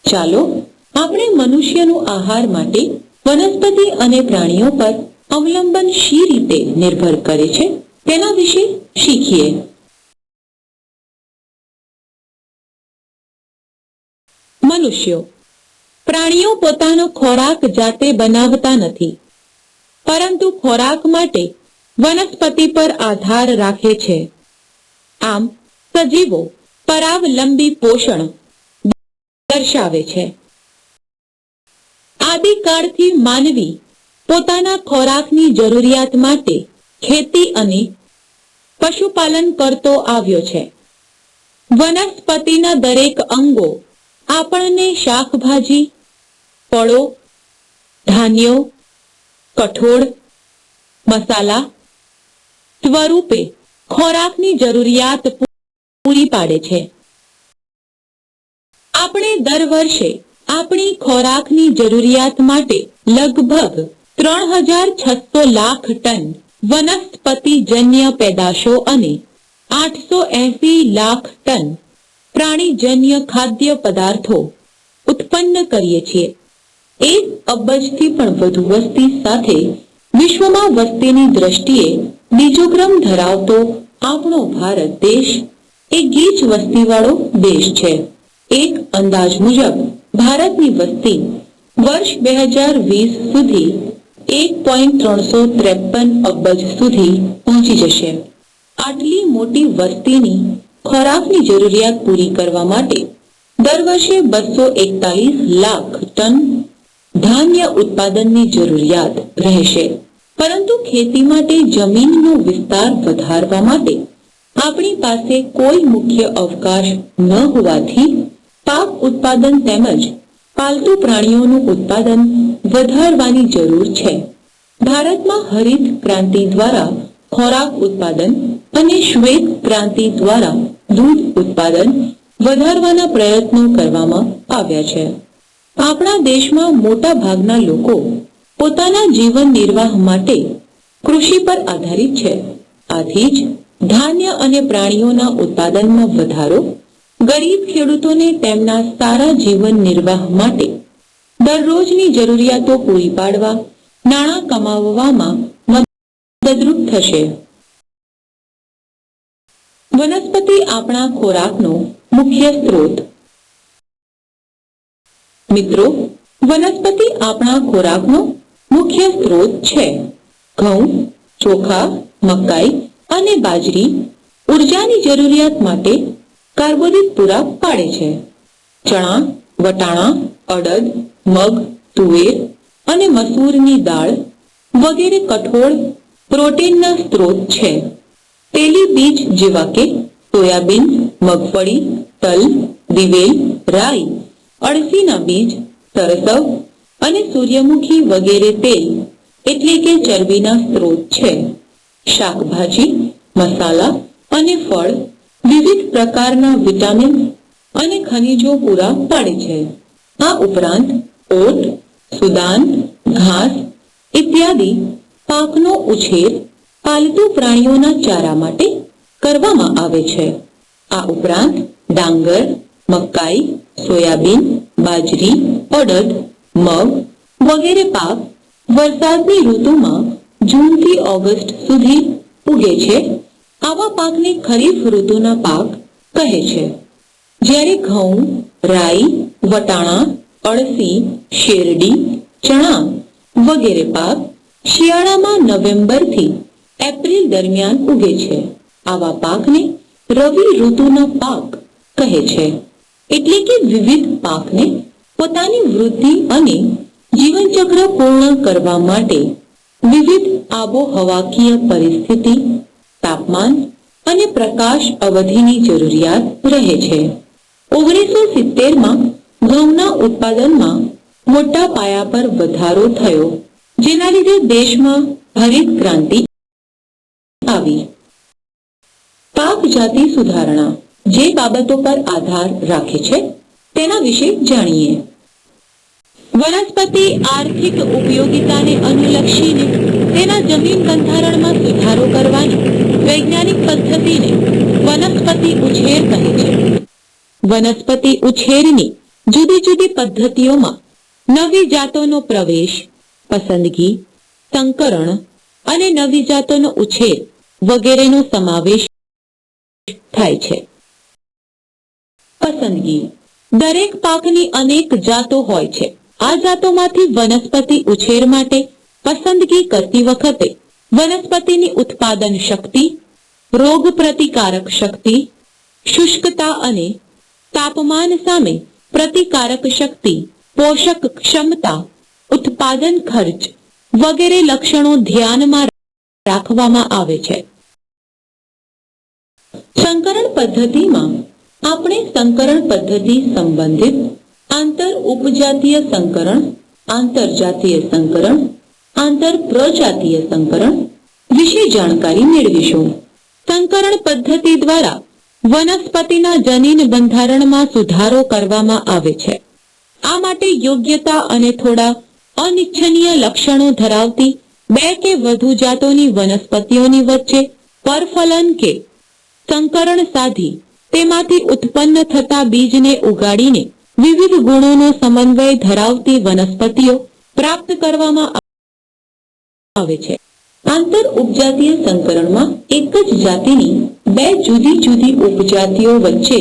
ચાલો આપણે મનુષ્યનું આહાર માટે વનસ્પતિ અને પ્રાણીઓ પર અવલંબન શી રીતે નિર્ભર કરે છે તેના વિશે શીખીએ. મનુષ્યો. પ્રાણીઓ પોતાનો ખોરાક જાતે બનાવતા નથી, પરંતુ ખોરાક માટે વનસ્પતિ પર આધાર રાખે છે. આમ સજીવો પરાવલંબી પોષણ દર્શાવે છે. આદિકાળથી માનવી પોતાના ખોરાકની જરૂરિયાત માટે ખેતી અને પશુપાલન કરતો આવ્યો છે. વનસ્પતિના દરેક અંગો આપણને શાકભાજી, ફળો, ધાન્યો, કઠોળ, મસાલા સ્વરૂપે ખોરાકની જરૂરિયાત પૂરી પાડે છે. આપણે દર વર્ષે આપણી ખોરાકની જરૂરિયાત માટે લગભગ 3600 લાખ ટન વનસ્પતિજન્ય પેદાશો અને 880 લાખ ટન પ્રાણીજન્ય ખાદ્ય પદાર્થો ઉત્પન્ન કરીએ છીએ. 1 અબજથી પણ વધુ વસ્તી સાથે વિશ્વમાં વસ્તીની દ્રષ્ટિએ બીજો ક્રમ ધરાવતો આપણો ભારત દેશ એક ગીચ વસ્તીવાળો દેશ છે. એક અંદાજ મુજબ ભારતની વસ્તી વર્ષ 2020 સુધી 1.353 અબજ સુધી પહોંચી જશે. આટલી મોટી વસ્તીની ખોરાકની જરૂરિયાત પૂરી કરવા માટે દર વર્ષે 241 લાખ ટન ધાન્ય ઉત્પાદનની જરૂરિયાત રહેશે. પરંતુ ખેતી માટે જમીનનો વિસ્તાર વધારવા માટે આપણી પાસે કોઈ મુખ્ય અવકાશ ન હોવાથી પાક ઉત્પાદન તેમજ પાલતુ પ્રાણીઓનું ઉત્પાદન વધારવાની જરૂર છે. ભારતમાં હરિત ક્રાંતિ દ્વારા ખોરાક ઉત્પાદન અને શ્વેત ક્રાંતિ દ્વારા દૂધ ઉત્પાદન વધારવાના પ્રયત્નો કરવામાં આવ્યા છે. આપણા દેશમાં મોટા ભાગના લોકો પોતાના જીવન નિર્વાહ માટે કૃષિ પર આધારિત છે. આથી જ ધાન્ય અને પ્રાણીઓના ઉત્પાદનમાં વધારો ગરીબ ખેડૂતોને તેમના સારા જીવન નિર્વાહ માટે દરરોજની જરૂરિયાતો પૂરી પાડવા નાણાં કમાવવામાં મદદરૂપ થશે. વનસ્પતિ આપણા ખોરાકનો મુખ્ય સ્ત્રોત. મિત્રો, વનસ્પતિ આપણા ખોરાકનો મુખ્ય સ્ત્રોત છે. ઘઉં, ચોખા, મકાઈ અને બાજરી ઉર્જાની જરૂરિયાત માટે કાર્બોદિત પૂરા પાડે છે. ચણા, વટાણા, અડદ, મગ, તુવેર અને મસૂરની દાળ વગેરે કઠોળ પ્રોટીનના સ્ત્રોત છે. તેલીબીજ જેવા કે સોયાબીન, મગફળી, તલ, દિવેલ, રાઈ, અળસીના બીજ, સરસવ અને સૂર્યમુખી વગેરે તેલ એટલે કે ચરબીના સ્ત્રોત છે. શાકભાજી, મસાલા અને ફળ વિવિધ પ્રકારના વિટામિન અને ખનિજો પૂરા પાડે છે. આ ઉપરાંત ઓટ, સુદાન, ઘાસ ઇત્યાદિ પાકનો ઉછેર પાલતુ પ્રાણીઓના ચારા માટે કરવામાં આવે છે. આ ઉપરાંત ડાંગર, મકાઈ, સોયાબીન, બાજરી, અડદ, મગ વગેરે પાક વરસાદની ઋતુમાં જૂનથી ઓગસ્ટ સુધી ઉગે છે. આવા પાકને ખરીફ ઋતુના પાક કહે છે. જ્યારે ઘઉં, રાઈ, વટાણા, અળસી, શેરડી, ચણા વગેરે પાક શિયાળામાં નવેમ્બરથી એપ્રિલ દરમિયાન ઉગે છે. આવા પાકને રવિ ઋતુના પાક કહે છે. એટલે કે વિવિધ પાકને પોતાની વૃદ્ધિ અને જીવનચક્ર પૂર્ણ કરવા માટે વિવિધ આબોહવાકીય પરિસ્થિતિ, તાપમાન અને પ્રકાશ અવધિની જરૂરિયાત રહે છે. 1970માં ઘઉંના ઉત્પાદનમાં મોટા પાયા પર વધારો થયો, જેના લીધે દેશમાં હરિત ક્રાંતિ આવી. પાક જાતિ સુધારણા જે બાબતો પર આધાર રાખે છે તેના વિશે જાણીએ. વનસ્પતિ આર્થિક ઉપયોગિતાને અનુલક્ષીને તેના જમીન બંધારણમાં સુધારો કરવાની વૈજ્ઞાનિક પદ્ધતિને વનસ્પતિ ઉછેર કહે છે. વનસ્પતિ ઉછેરની જુદી જુદી પદ્ધતિઓમાં નવી જાતોનો પ્રવેશ, પસંદગી, સંકરણ અને નવી જાતોનો ઉછેર વગેરેનો સમાવેશ થાય છે. પસંદગી. દરેક પાકની અનેક જાતો હોય છે. આ જાતોમાંથી વનસ્પતિ ઉછેર માટે પસંદગી કરતી વખતે વનસ્પતિની ઉત્પાદન શક્તિ, રોગ પ્રતિકારક શક્તિ, શુષ્કતા અને તાપમાન સામે પ્રતિકારક શક્તિ, પોષક ક્ષમતા, ઉત્પાદન ખર્ચ વગેરે લક્ષણો ધ્યાનમાં રાખવામાં આવે છે. સંકરણ પદ્ધતિમાં આપણે સંકરણ પદ્ધતિ સંબંધિત આંતર ઉપજાતીય સંકરણ, આંતરજાતીય સંકરણ, આંતર પ્રજાતીય સંકરણ વિશે જાણકારી મેળવીશું. સંકરણ પદ્ધતિ દ્વારા વનસ્પતિના જનીન બંધારણમાં સુધારો કરવામાં આવે છે. આ માટે યોગ્યતા અને થોડા અનિચ્છનીય લક્ષણો ધરાવતી બે કે વધુ જાતોની વનસ્પતિઓની વચ્ચે પરફલન કે સંકરણ સાધી તેમાંથી ઉત્પન્ન થતા બીજને ઉગાડીને વિવિધ ગુણોનો સમન્વય ધરાવતી વનસ્પતિઓ પ્રાપ્ત કરવામાં આવે છે. આંતર ઉપજાતીય સંકરણમાં એક જ જાતિની બે જુદી જુદી ઉપજાતિઓ વચ્ચે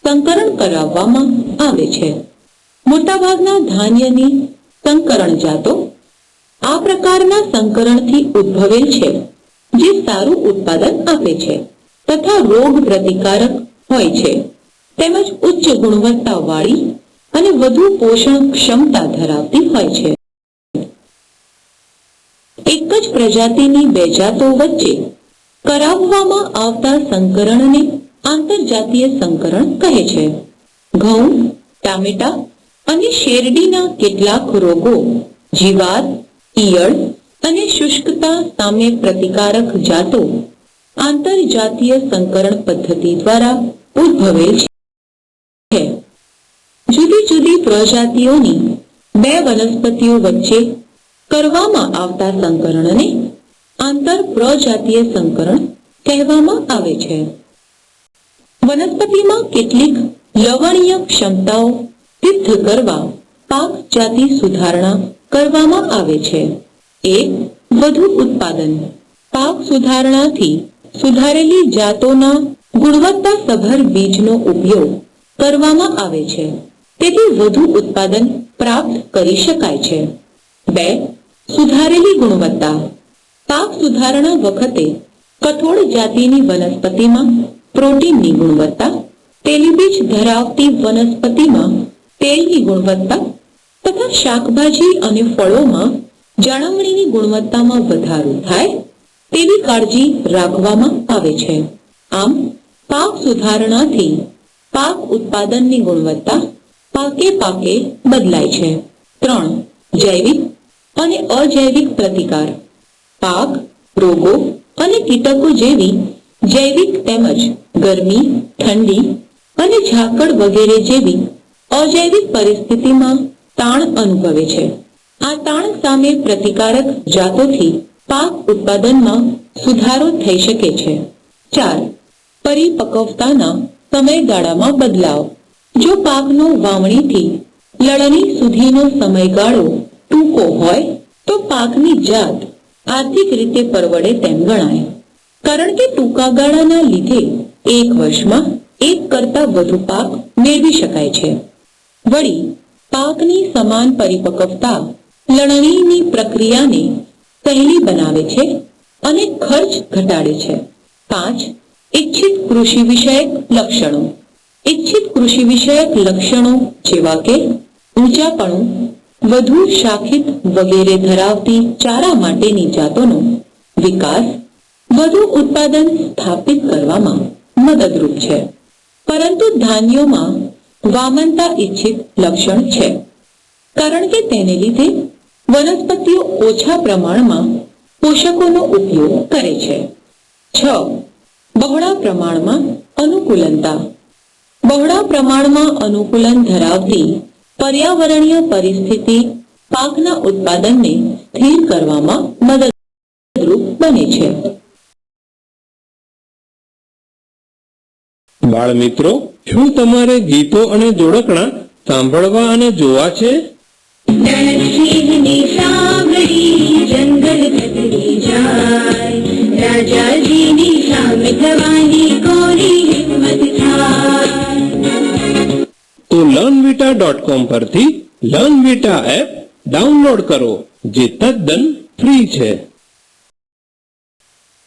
સંકરણ કરાવવામાં આવે છે. મોટાભાગના ધાન્યની સંકરણ જાતો આ પ્રકારના સંકરણથી ઉદ્ભવેલ છે, જે સારું ઉત્પાદન આપે છે તથા રોગ પ્રતિકારક હોય છે, તેમજ ઉચ્ચ ગુણવત્તાવાળી અને વધુ પોષણ ક્ષમતા ધરાવતી હોય છે. એક જ પ્રજાતિની બે જાતો વચ્ચે કરાવવામાં આવતા સંકરણને આંતરજાતીય સંકરણ કહે છે. ઘઉં, ટામેટા અને શેરડીના કેટલાક રોગો જીવાત, ઈયળ અને શુષ્કતા સામે પ્રતિકારક જાતો આંતરજાતીય સંકરણ પદ્ધતિ દ્વારા ઉદ્ભવેલ છે. જુદી જુદી પ્રજાતિઓની બે વનસ્પતિઓ વચ્ચે કરવામાં આવતા સંકરણને આંતર પ્રજાતીય સંકરણ કહેવામાં આવે છે. વનસ્પતિમાં કેટલીક લવણીય ક્ષમતાઓ સિદ્ધ કરવા પાક જાતિ સુધારણા કરવામાં આવે છે. એક, વધુ ઉત્પાદન. પાક સુધારણાથી સુધારેલી જાતોના ગુણવત્તાસભર બીજનો ઉપયોગ કરવામાં આવે છે, તેથી વધુ ઉત્પાદન પ્રાપ્ત કરી શકાય છે. બે, સુધારેલી ગુણવત્તા. પાક સુધારણા વખતે કઠોળ જાતિની વનસ્પતિમાં પ્રોટીનની ગુણવત્તા, તેલીબીજ ધરાવતી વનસ્પતિમાં તેલની ગુણવત્તા તથા શાકભાજી અને ફળોમાં જાળવણીની ગુણવત્તામાં વધારો થાય તેવી કાળજી રાખવામાં આવે છે. આમ પાક સુધારણાથી પાક ઉત્પાદનની ગુણવત્તા પાકે પાકે બદલાય છે. 3, જૈવિક અને અજૈવિક પ્રતિકાર. પાક, રોગો અને કીટકો જેવી જૈવિક તેમજ ગરમી, ઠંડી અને ઝાકળ વગેરે જેવી અજૈવિક પરિસ્થિતિમાં તાણ અનુભવે છે. આ તાણ સામે પ્રતિકારક જાતોથી પાક ઉત્પાદનમાં સુધારો થઈ શકે છે. 4, પરિપક્વતાના સમયગાળામાં બદલાવ. જો પાકનો વાવણીથી લણણી સુધીનો સમયગાળો ટૂંકો હોય તો પાકની જાત આર્થિક રીતે પરવડે તેમ ગણાય, કારણ કે ટૂંકા ગાળાના લીધે એક વર્ષમાં એક કરતા વધુ પાક મેળવી શકાય છે. વળી પાકની સમાન પરિપક્વતા લણણીની પ્રક્રિયાને સહેલી બનાવે છે અને ખર્ચ ઘટાડે છે. 5, ઇચ્છિત કૃષિ વિષયક લક્ષણો. ઇચ્છિત કૃષિ વિષયક લક્ષણો જેવા કે ઊંચાપણું, વધુ શાખિત વગેરે ધરાવતી ચારા માટેની જાતોનો વિકાસ વધુ ઉત્પાદન સ્થાપિત કરવામાં મદદરૂપ છે. પરંતુ ધાન્યોમાં વામનતા ઇચ્છિત લક્ષણ છે, કારણ કે તેને લીધે વનસ્પતિઓ ઓછા પ્રમાણમાં પોષકોનો ઉપયોગ કરે છે. 6, બહોળા પ્રમાણમાં અનુકૂલનતા. બહોળા પ્રમાણમાં અનુકૂલન ધરાવતી પર્યાવરણીય પરિસ્થિતિ પાકના ઉત્પાદનને સ્થિર કરવામાં મદદરૂપ બને છે. બાળ મિત્રો, શું તમારે ગીતો અને જોડકણા સાંભળવા અને જોવા છે. સિંહની સાંભળી જંગલ કતરી જાય, રાજાજીની સામે થવાની કોની હિંમત થાય. તો learnvita.com પરથી લર્નવિટા એપ ડાઉનલોડ કરો, જે તદ્દન ફ્રી છે.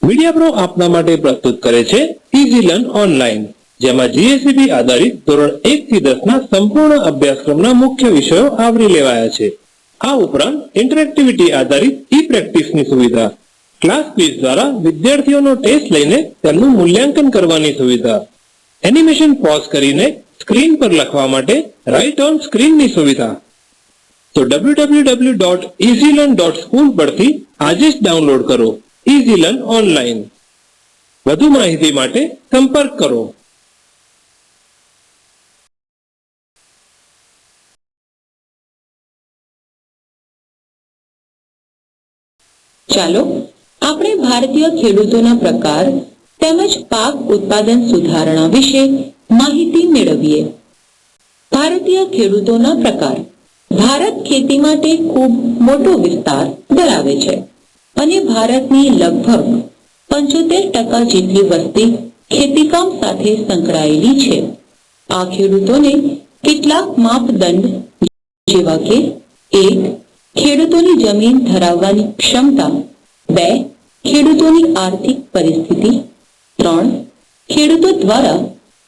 મીડિયા પ્રો આપના માટે પ્રસ્તુત કરે છે ઇઝી લર્ન ઓનલાઈન, જેમાં જીએસઈબી આધારિત ધોરણ 1 થી 10 ના સંપૂર્ણ અભ્યાસક્રમના મુખ્ય વિષયો આવરી લેવાયા છે. આ ઉપરાંત ઇન્ટરેક્ટિવિટી આધારિત ઈ પ્રેક્ટિસની સુવિધા, ક્લાસ ક્વિઝ દ્વારા વિદ્યાર્થીઓનો ટેસ્ટ લઈને તેમનું મૂલ્યાંકન કરવાની સુવિધા, એનિમેશન પોઝ કરીને સ્ક્રીન પર લખવા માટે રાઇટ ઓન સ્ક્રીનની સુવિધા. તો www.easylearn.school પરથી આજે જ ડાઉનલોડ કરો ઇઝી લર્ન ઓનલાઈન. વધુ માહિતી માટે સંપર્ક કરો. ચાલો આપણે ભારતીય ખેડૂતોના પ્રકાર તેમજ પાક ઉત્પાદન સુધારણા વિશે માહિતી મેળવીએ. ભારતીય ખેડૂતોના પ્રકાર. ભારત ખેતી માટે ખૂબ મોટો વિસ્તાર ધરાવે છે અને ભારતની લગભગ 75% જેટલી વસ્તી ખેતીકામ સાથે સંકળાયેલી છે. આ ખેડૂતોને કેટલાક માપદંડ જેવા કે 1. ખેડૂતોની જમીન ધરાવવાની ક્ષમતા, 2. ખેડૂતોની આર્થિક પરિસ્થિતિ, 3. ખેડૂતો દ્વારા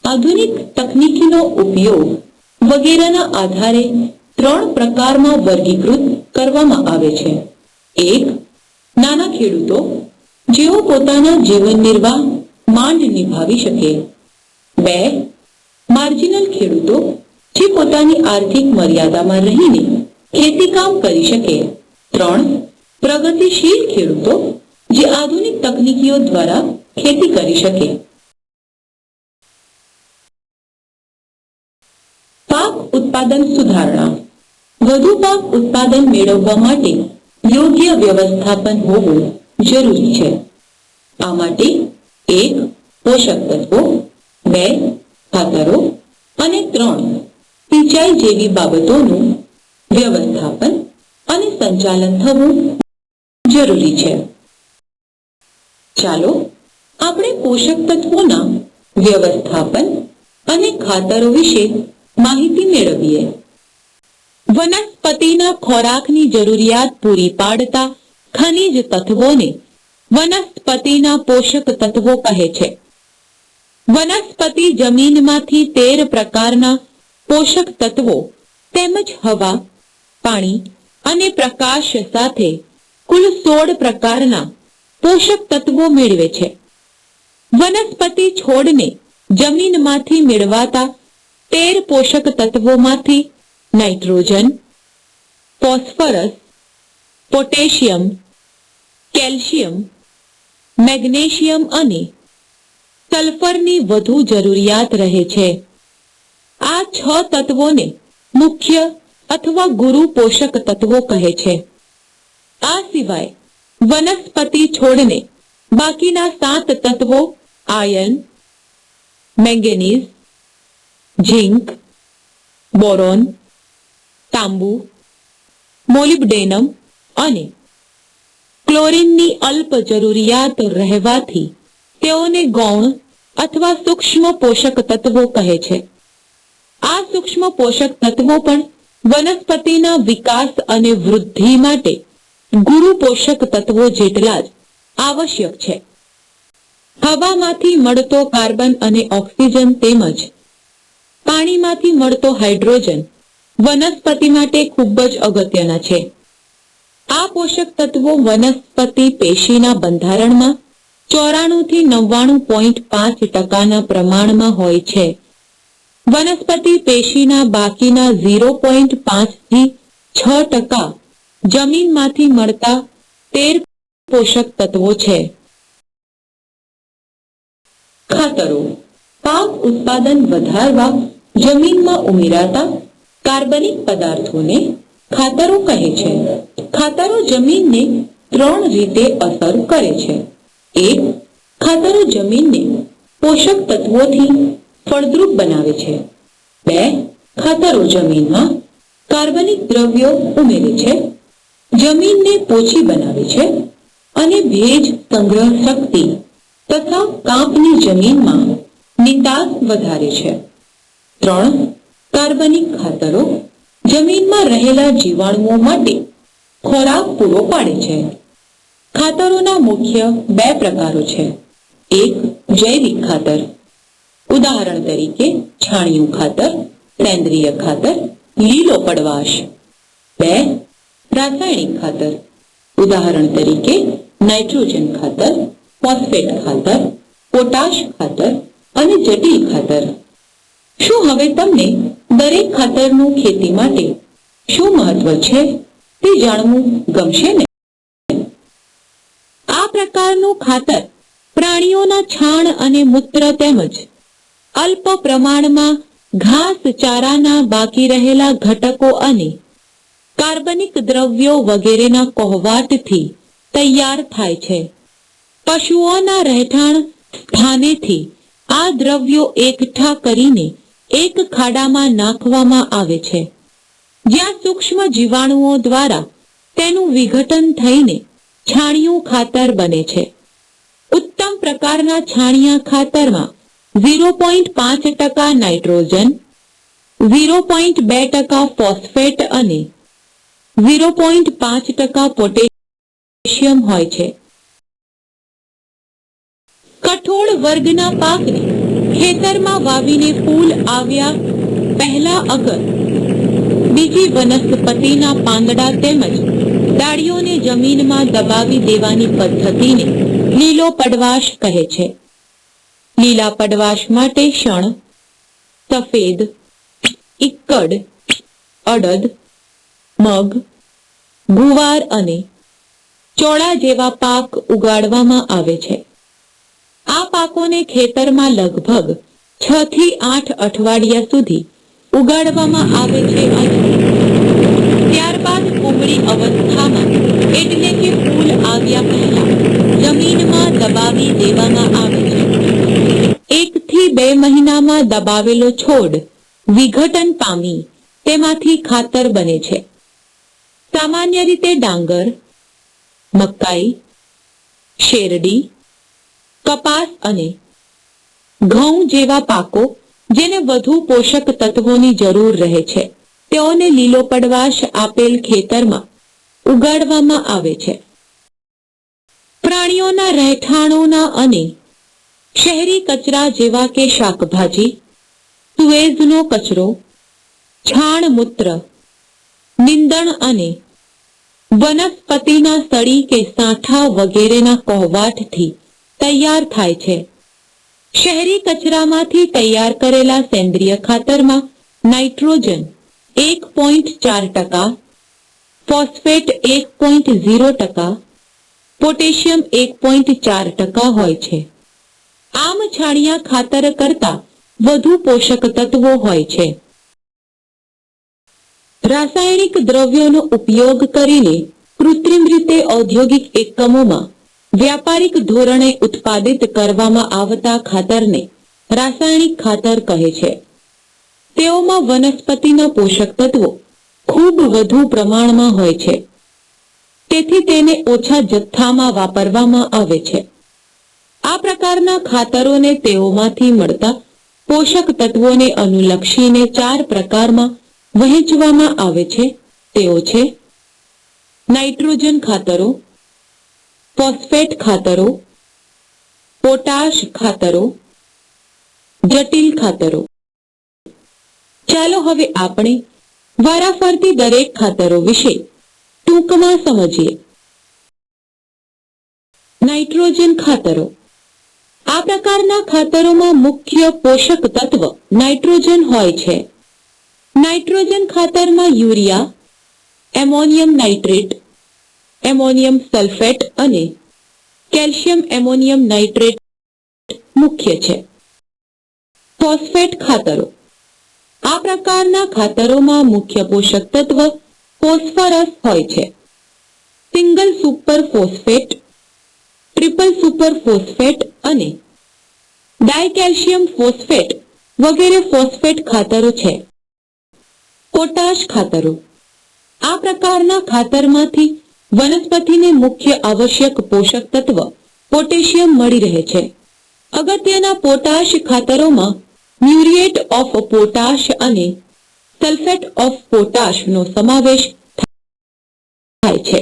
આધુનિક તકનીકીનો ઉપયોગ વગેરેના આધારે 3 પ્રકારમાં વર્ગીકૃત કરવામાં આવે છે. 1. નાના ખેડૂતો, જેઓ પોતાના જીવન નિર્વાહ માંડ નિભાવી શકે. 2. માર્જિનલ ખેડૂતો, જે પોતાની આર્થિક મર્યાદામાં રહીને ખેતીકામ કરી શકે. 3. પ્રગતિશીલ ખેડૂતો, જે આધુનિક તકનીકીઓ દ્વારા ખેતી કરી શકે. પાક ઉત્પાદન સુધારણા. વધુ પાક ઉત્પાદન મેળવવા માટે યોગ્ય વ્યવસ્થાપન હોવું જરૂરી છે. આ માટે 1. પોષક તત્વો, 2. ખાતરો અને 3. સિંચાઈ જેવી બાબતોનું વ્યવસ્થાપન અને સંચાલન થવું જરૂરી છે. ચાલો આપણે પોષક તત્વોના વ્યવસ્થાપન અને ખાતરો વિશે માહિતી મેળવીએ. વનસ્પતિના ખોરાકની જરૂરિયાત પૂરી પાડતા ખનિજ તત્વોને વનસ્પતિના પોષક તત્વો કહે છે. વનસ્પતિ જમીનમાંથી 13 પ્રકારના પોષક તત્વો તેમજ હવા, પાણી અને પ્રકાશ સાથે કુલ 16 પ્રકારના પોષક તત્વો મેળવે છે. વનસ્પતિ છોડને જમીનમાંથી મેળવાતા 13 પોષક તત્વોમાંથી nitrogen, phosphorus, potassium, calcium, magnesium અને સલ્ફરની વધુ જરૂરિયાત રહે છે. આ 6 તત્વોને મુખ્ય અથવા ગુરુ પોષક તત્વો કહે છે. આ સિવાય વનસ્પતિ છોડને બાકીના 7 તત્વો આયર્ન, મેંગેનીઝ, ઝિંક, બોરોન, તાંબુ, મોલિબ્ડેનમ અને ક્લોરીનની અલ્પ જરૂરિયાત રહેવાથી તેઓને ગૌણ અથવા સૂક્ષ્મ પોષક તત્વો કહે છે. આ સૂક્ષ્મ પોષક તત્વો પણ વનસ્પતિના વિકાસ અને વૃદ્ધિ માટે ગુરુ પોષક તત્વો જેટલા જ આવશ્યક છે. હવામાંથી મળતો કાર્બન અને ઓક્સિજન તેમજ પાણીમાંથી મળતો હાઇડ્રોજન વનસ્પતિ માટે ખૂબ જ અગત્યના છે. આ પોષક તત્વો વનસ્પતિ પેશીના બંધારણમાં 94 થી 99.5% પ્રમાણમાં હોય છે. વનસ્પતિ પેશીના બાકીના 0.5 થી 6% જમીનમાંથી મળતા 13 પોષક તત્વો છે. ખાતરો. પાક ઉત્પાદન વધારવા જમીનમાં ઉમેરાતા કાર્બનિક પદાર્થોને ખાતરો કહે છે. ખાતરો જમીનને 3 રીતે અસર કરે છે. 1. ખાતરો જમીનને પોષક તત્વોથી ફળદ્રુપ બનાવે છે. 2. ખાતરો જમીનમાં કાર્બનિક દ્રવ્યો ઉમેરે છે, જમીનને પોચી બનાવે છે અને ભેજ સંગ્રહ શક્તિ તથા કાંપની જમીનમાં નિતાસ વધારે છે. 3. કાર્બનિક ખાતરો જમીનમાં રહેલા જીવાણુઓ માટે ખોરાક પૂરો પાડે છે. ખાતરોના મુખ્ય 2 પ્રકારો છે. 1. જૈવિક ખાતર, ઉદાહરણ તરીકે છાણિયું ખાતર, સેન્દ્રિય ખાતર, લીલો પડવાશ. 2. રાસાયણિક ખાતર, ઉદાહરણ તરીકે નાઇટ્રોજન ખાતર, ફોસ્ફેટ ખાતર, પોટાશ ખાતર અને જટિલ ખાતર. શું હવે તમને દરેક ખાતરનું ખેતી માટે શું મહત્વ છે તે જાણવું ગમશે ને? આ પ્રકારનું ખાતર પ્રાણીઓના છાણ અને મૂત્ર તેમજ અલ્પ પ્રમાણમાં ઘાસ ચારાના બાકી રહેલા ઘટકો અને કાર્બનિક દ્રવ્યો વગેરેના કોહવાટથી તૈયાર થાય છે. પશુઓના રહેઠાણ સ્થાનેથી આ દ્રવ્યો એકઠા કરીને એક ખાડામાં નાખવામાં આવે છે, જ્યાં સૂક્ષ્મ જીવાણુઓ દ્વારા તેનું વિઘટન થઈને છાણિયું ખાતર બને છે. ઉત્તમ પ્રકારના છાણિયા ખાતરમાં 0.5% નાઇટ્રોજન, 0.2% ફોસ્ફેટ અને 0.5% પોટેશિયમ હોય છે. કઠોળ વર્ગના પાકને ખેતરમાં વાવીને ફૂલ આવ્યા પહેલા અગર બીજી વનસ્પતિના પાંદડા તેમજ ડાળીઓને જમીનમાં દબાવી દેવાની પદ્ધતિને લીલો પડવાશ કહે છે. લીલા પડવાશ માટે શણ, સફેદ, ઇક્કડ, અડદ, મગ, ગુવાર અને ચોળા જેવા પાક ઉગાડવામાં આવે છે. આ પાકોને ખેતરમાં લગભગ 6 થી 8 અઠવાડિયા સુધી ઉગાડવામાં આવે છે અને ત્યારબાદ કુમળી અવસ્થામાં એટલે કે ફૂલ આવ્યા પહેલા જમીનમાં દબાવી દેવામાં આવે છે. 1 થી 2 મહિનામાં દબાવેલો છોડ વિઘટન પામી તેમાંથી ખાતર બને છે. સામાન્ય રીતે ડાંગર, મકાઈ, શેરડી, કપાસ અને ઘઉં જેવા પાકો જેને વધુ પોષક તત્વોની જરૂર રહે છે, તેઓને લીલો પડવાશ આપેલ ખેતરમાં ઉગાડવામાં આવે છે. પ્રાણીઓના રહેઠાણોના અને શહેરી કચરા જેવા કે શાકભાજી, સુએઝનો કચરો, છાણ મૂત્ર, નીંદણ અને વનસ્પતિના સળી કે સાંઠા વગેરેના કોહવાટથી તૈયાર થાય છે. શહેરી કચરામાંથી તૈયાર કરેલા સેન્દ્રિય ખાતરમાં નાઇટ્રોજન 1.4%, ફોસ્ફેટ 1.0%, પોટેશિયમ 1.4% હોય છે. આમ છાણિયા ખાતર કરતાં વધુ પોષક તત્વો હોય છે. રાસાયણિક દ્રવ્યોનો ઉપયોગ કરીને કૃત્રિમ રીતે ઔદ્યોગિક એકમોમાં વ્યાપારિક ધોરણે ઉત્પાદિત કરવામાં આવતા ખાતરને રાસાયણિક ખાતર કહે છે. તેઓમાં વનસ્પતિના પોષક તત્વો ખૂબ વધુ પ્રમાણમાં હોય છે, તેથી તેને ઓછા જથ્થામાં વાપરવામાં આવે છે. આ પ્રકારના ખાતરોને તેઓમાંથી મળતા પોષક તત્વોને અનુલક્ષીને 4 પ્રકારમાં વહેંચવામાં આવે છે. તેઓ છે નાઇટ્રોજન ખાતરો, ફોસ્ફેટ ખાતરો, પોટાશ ખાતરો, જટિલ ખાતરો. ચાલો હવે આપણે વારાફરતી દરેક ખાતરો વિશે ટૂંકમાં સમજીએ. નાઇટ્રોજન ખાતરો. આ પ્રકારના ખાતરોમાં મુખ્ય પોષક તત્વ નાઇટ્રોજન હોય છે. નાઇટ્રોજન ખાતરમાં urea, ammonium nitrate, ammonium sulphate અને કેલ્શિયમ એમોનિયમ નાઇટ્રેટ મુખ્ય છે. ફોસ્ફેટ ખાતરો. આ પ્રકારના ખાતરોમાં મુખ્ય પોષક તત્વ ફોસ્ફરસ હોય છે. Single super phosphate, triple super phosphate અને ડાયકેલ્શિયમ ફોસ્ફેટ વગેરે ફોસ્ફેટ ખાતરો છે. પોટાશ ખાતરો. આ પ્રકારના ખાતરમાંથી વનસ્પતિને મુખ્ય આવશ્યક પોષક તત્વ પોટેશિયમ મળી રહે છે. અગત્યના પોટાશ ખાતરોમાં મ્યુરિએટ ઓફ પોટાશ અને સલ્ફેટ ઓફ પોટાશનો સમાવેશ થાય છે.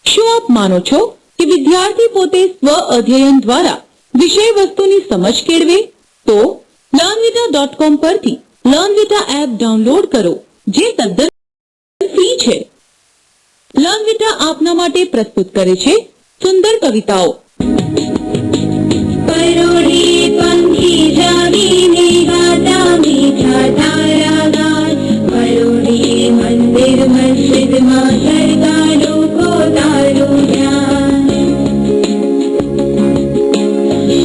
શું આપ માનો છો કે વિદ્યાર્થી પોતે સ્વ અધ્યયન દ્વારા વિષય વસ્તુની સમજ કેળવે? તો લર્નવિટા.com પરથી લર્નવિટા એપ ડાઉનલોડ કરો, જે તદ્દન ફ્રી છે. લર્નવિટા આપના માટે પ્રસ્તુત કરે છે સુંદર કવિતાઓ. परोढ़ी पंखी जागीने गाता मीठा तारा गान, परोढ़ी मंदिर मस्जिद मां सरकारों को तारो ध्यान.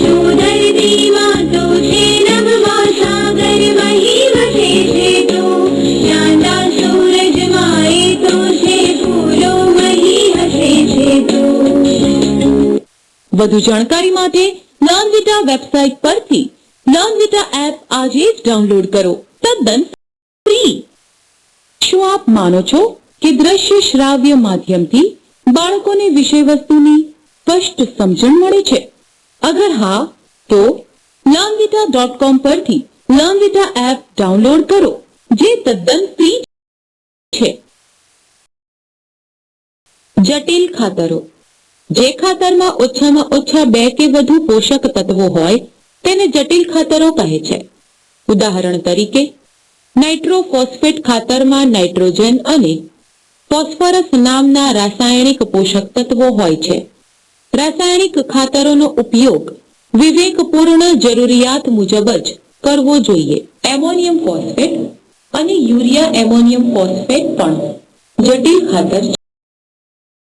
सुधरती मां तो छे नभमा सागर वही वसे छे तो, चांदा सूरज माए तो छे फूलो वही हसे छे तो. વધુ જાણકારી માટે લર્નવિટા વેબસાઇટ પરથી લર્નવિટા એપ આજે જ ડાઉનલોડ કરો, તદ્દન ફ્રી. શું આપ માનો છો કે દ્રશ્ય શ્રાવ્ય માધ્યમથી બાળકોને વિષય વસ્તુની સ્પષ્ટ સમજણ મળે છે? અગર હા, તો લર્નવિટા.com પરથી લર્નવિટા એપ ડાઉનલોડ કરો, જે તદ્દન ફ્રી છે. જટિલ ખાતરો. જે ખાતરમાં ઓછામાં ઓછા 2 કે વધુ પોષક તત્વો હોય તેને જટિલ ખાતરો કહે છે. ઉદાહરણ તરીકે નાઇટ્રોફોસ્ફેટ ખાતરમાં નાઇટ્રોજન અને ફોસ્ફરસ નામના રાસાયણિક પોષક તત્વો હોય છે. રાસાયણિક ખાતરોનો ઉપયોગ વિવેકપૂર્ણ જરૂરિયાત મુજબ જ કરવો જોઈએ. એમોનિયમ ફોસ્ફેટ અને યુરિયા એમોનિયમ ફોસ્ફેટ પણ જટિલ ખાતર